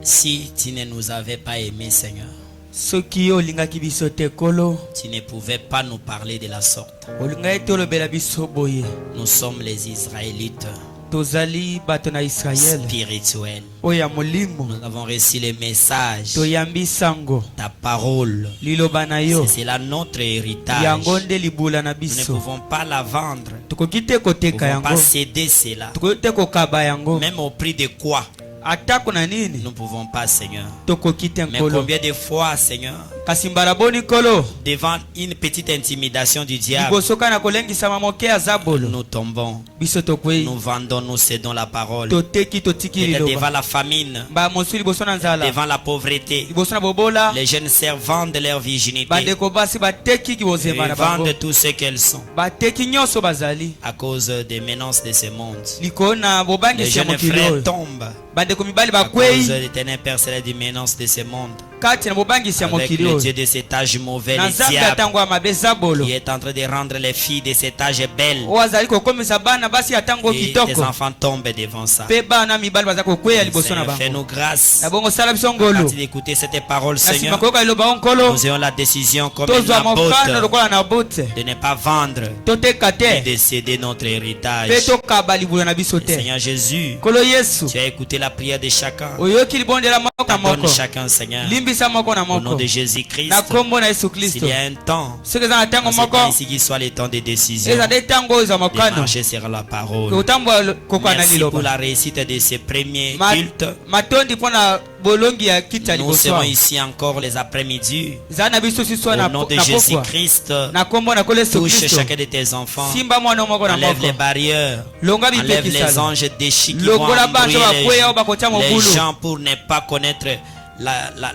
Si tu ne nous avais pas aimés, Seigneur, Soki olingaki biso te kolo, tu ne pouvais pas nous parler de la sorte. olingai tolobela biso boye. Nous sommes les Israélites Tozali bato na Israël. spirituels. Oya molimo. Nous avons reçu les messages, Toyambi sango. ta parole. Liloba na yo. C'est là notre héritage. Yango nde libula na Nous ne biso. pouvons pas la vendre. Tukoki te Nous ne koteka pouvons pas yango. céder cela. Tukoki te kokaba yango. Même au prix de quoi? Atako na nini? Nous ne pouvons pas, Seigneur. Tokoki te Mais nkolo. combien de fois, Seigneur, Kasi mbala boni kolo. devant une petite intimidation du diable, Liboso kana kolengisama moke ya zabolo. nous tombons, Biso tokwei. nous vendons, nous cédons la parole. Toteki totiki Peut-être liloba. devant la famine, Ba mosu liboso na nzala. devant la pauvreté, Liboso na bobola. les jeunes sœurs vendent leur virginité Bandeko basi bateki et kibozema na bango. vendent tout ce qu'elles sont Bateki nyonso bazali. à cause des menaces de ce monde. Likona Les bobangisi ya jeunes mokili frères oyo. tombent Bandeko mibali à cause bakwei. des ténèbres percées des menaces de ce monde. Kati na bobangisi ya Avec mokili le oyo. Dieu de cet âge mauvais, Na le nzambe diable, atango ya mabe zabolo. qui est en train de rendre les filles de cet âge belles. Oyo azali kokomisa bana basi ya ntango Et tes kitoko. enfants tombent devant ça. Mpe bana mibali baza kokweya liboso na Seigneur, bango. fais-nous grâce. Na bongo sala biso Quand ngolu. il écoutait cette parole, Na nsima Seigneur, koyoka liloba o nkolo. nous ayons la décision comme Tozwa Naboth mokano lokola na bote. de ne pas vendre Toteka et te. de céder notre héritage. Mpe tokaba libula na biso te. Seigneur Jésus, Nkolo Yesu. tu as écouté la prière de chacun. Oyoki libondela moko na Pardonne moko. chacun, Seigneur. Limbisa moko na Au nom moko. de Jésus-Christ, Na kombo na Yesu s'il Kristo. y a un temps, Soki eza na ntango dans ce moko. temps ici, qu'il soit le temps de décision, Eza nde ntango oyo eza de mokano. marcher sur la parole. Kotambola kokoa na Merci pour liloba. la réussite de ces premiers Ma- cultes. matondi mpona bolongi ya kiti ya Nous liboso serons awa. ici encore les après-midi. Eza na biso siswa na Au nom de na pokwa. Jésus-Christ, Na kombo na kolo Yesu touche Kristo. chacun de tes enfants. Simba mwana moko na Enlève les moko. barrières. Longa Enlève les bipekisala. anges déchis qui vont Longola banjo embrouiller bakweya oyo bakotia les mobulu. gens pour ne pas connaître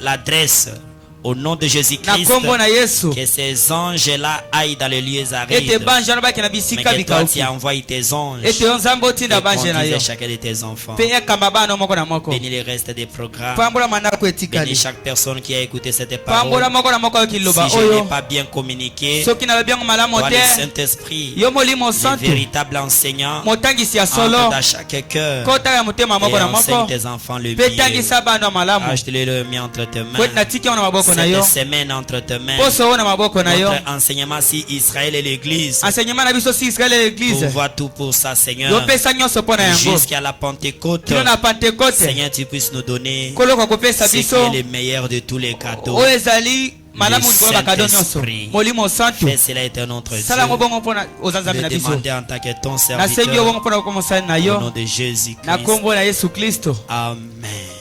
l'adresse. Au nom de Na Jésus-Christ, kombo na Yesu. que ces anges-là aillent dans les lieux Ete arides. banja no baki na Mais bisika que toi, tu bikauki. as envoyé tes anges Ete yo nzambe otinda et banje na yo. conduisent chacun de tes enfants. Mpe ekamba bana moko na moko. Bénis le reste des programmes. Pambola manako Bénis etikali. chaque personne qui a écouté cette Pambola parole. moko na moko yoki liloba Si je n'ai oyo. pas bien communiqué, Soki na lobi yango malamu toi, le te. Saint-Esprit, Yo molimo le santu. véritable enseignant, Motangisi ya entre solo. dans chaque cœur Kota ya motema et moko na enseigne moko. tes enfants le Mpe bien. tangisa bana malamu. Achetez-le le mis entre tes mains. Kweti na tiki yango na maboko na yo. Cette semaine entre tes mains. Poso oyo na maboko na yo. Notre enseignement si Israël et l'Église. Enseignement na biso si Israël et l'église. Pouvoir tout pour ça, Seigneur. Yopesa nyonso mpo na yango. Jusqu'à la Pentecôte. Kino na Pentecote. Seigneur, tu puisses nous donner Koloka kopesa ce qui biso. est le meilleur de tous les cadeaux. Oyo ezali malamu likolo bakado nyonso. Saint-Esprit. Molimo santu. Fais cela est notre Dieu. Sala ngo bongo mpona ozanzambe na Je biso. demande en tant que ton Nasengi yo serviteur. bongo mpona komosani na Au nom yo. de Jésus-Christ. Na kombo na Yesu Kristo. Amen.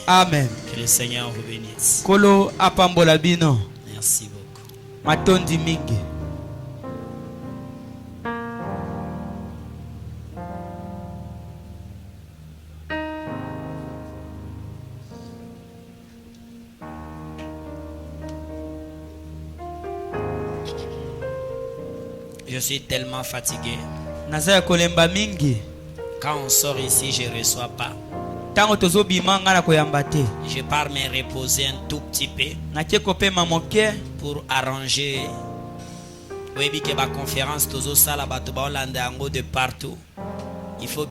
Amen. Que le Seigneur vous bénisse. Kolo apambola bino. Merci beaucoup. Matondi mingi. Je suis tellement fatigué. Naza ya kolemba mingi. Quand on sort ici, je ne reçois pas. Ntango tozobima nga na koyamba te. Je pars me reposer un tout petit peu Nakie kopema moke. pour arranger. Oui, que ma conférence, tous ça, là-bas, de partout. Il faut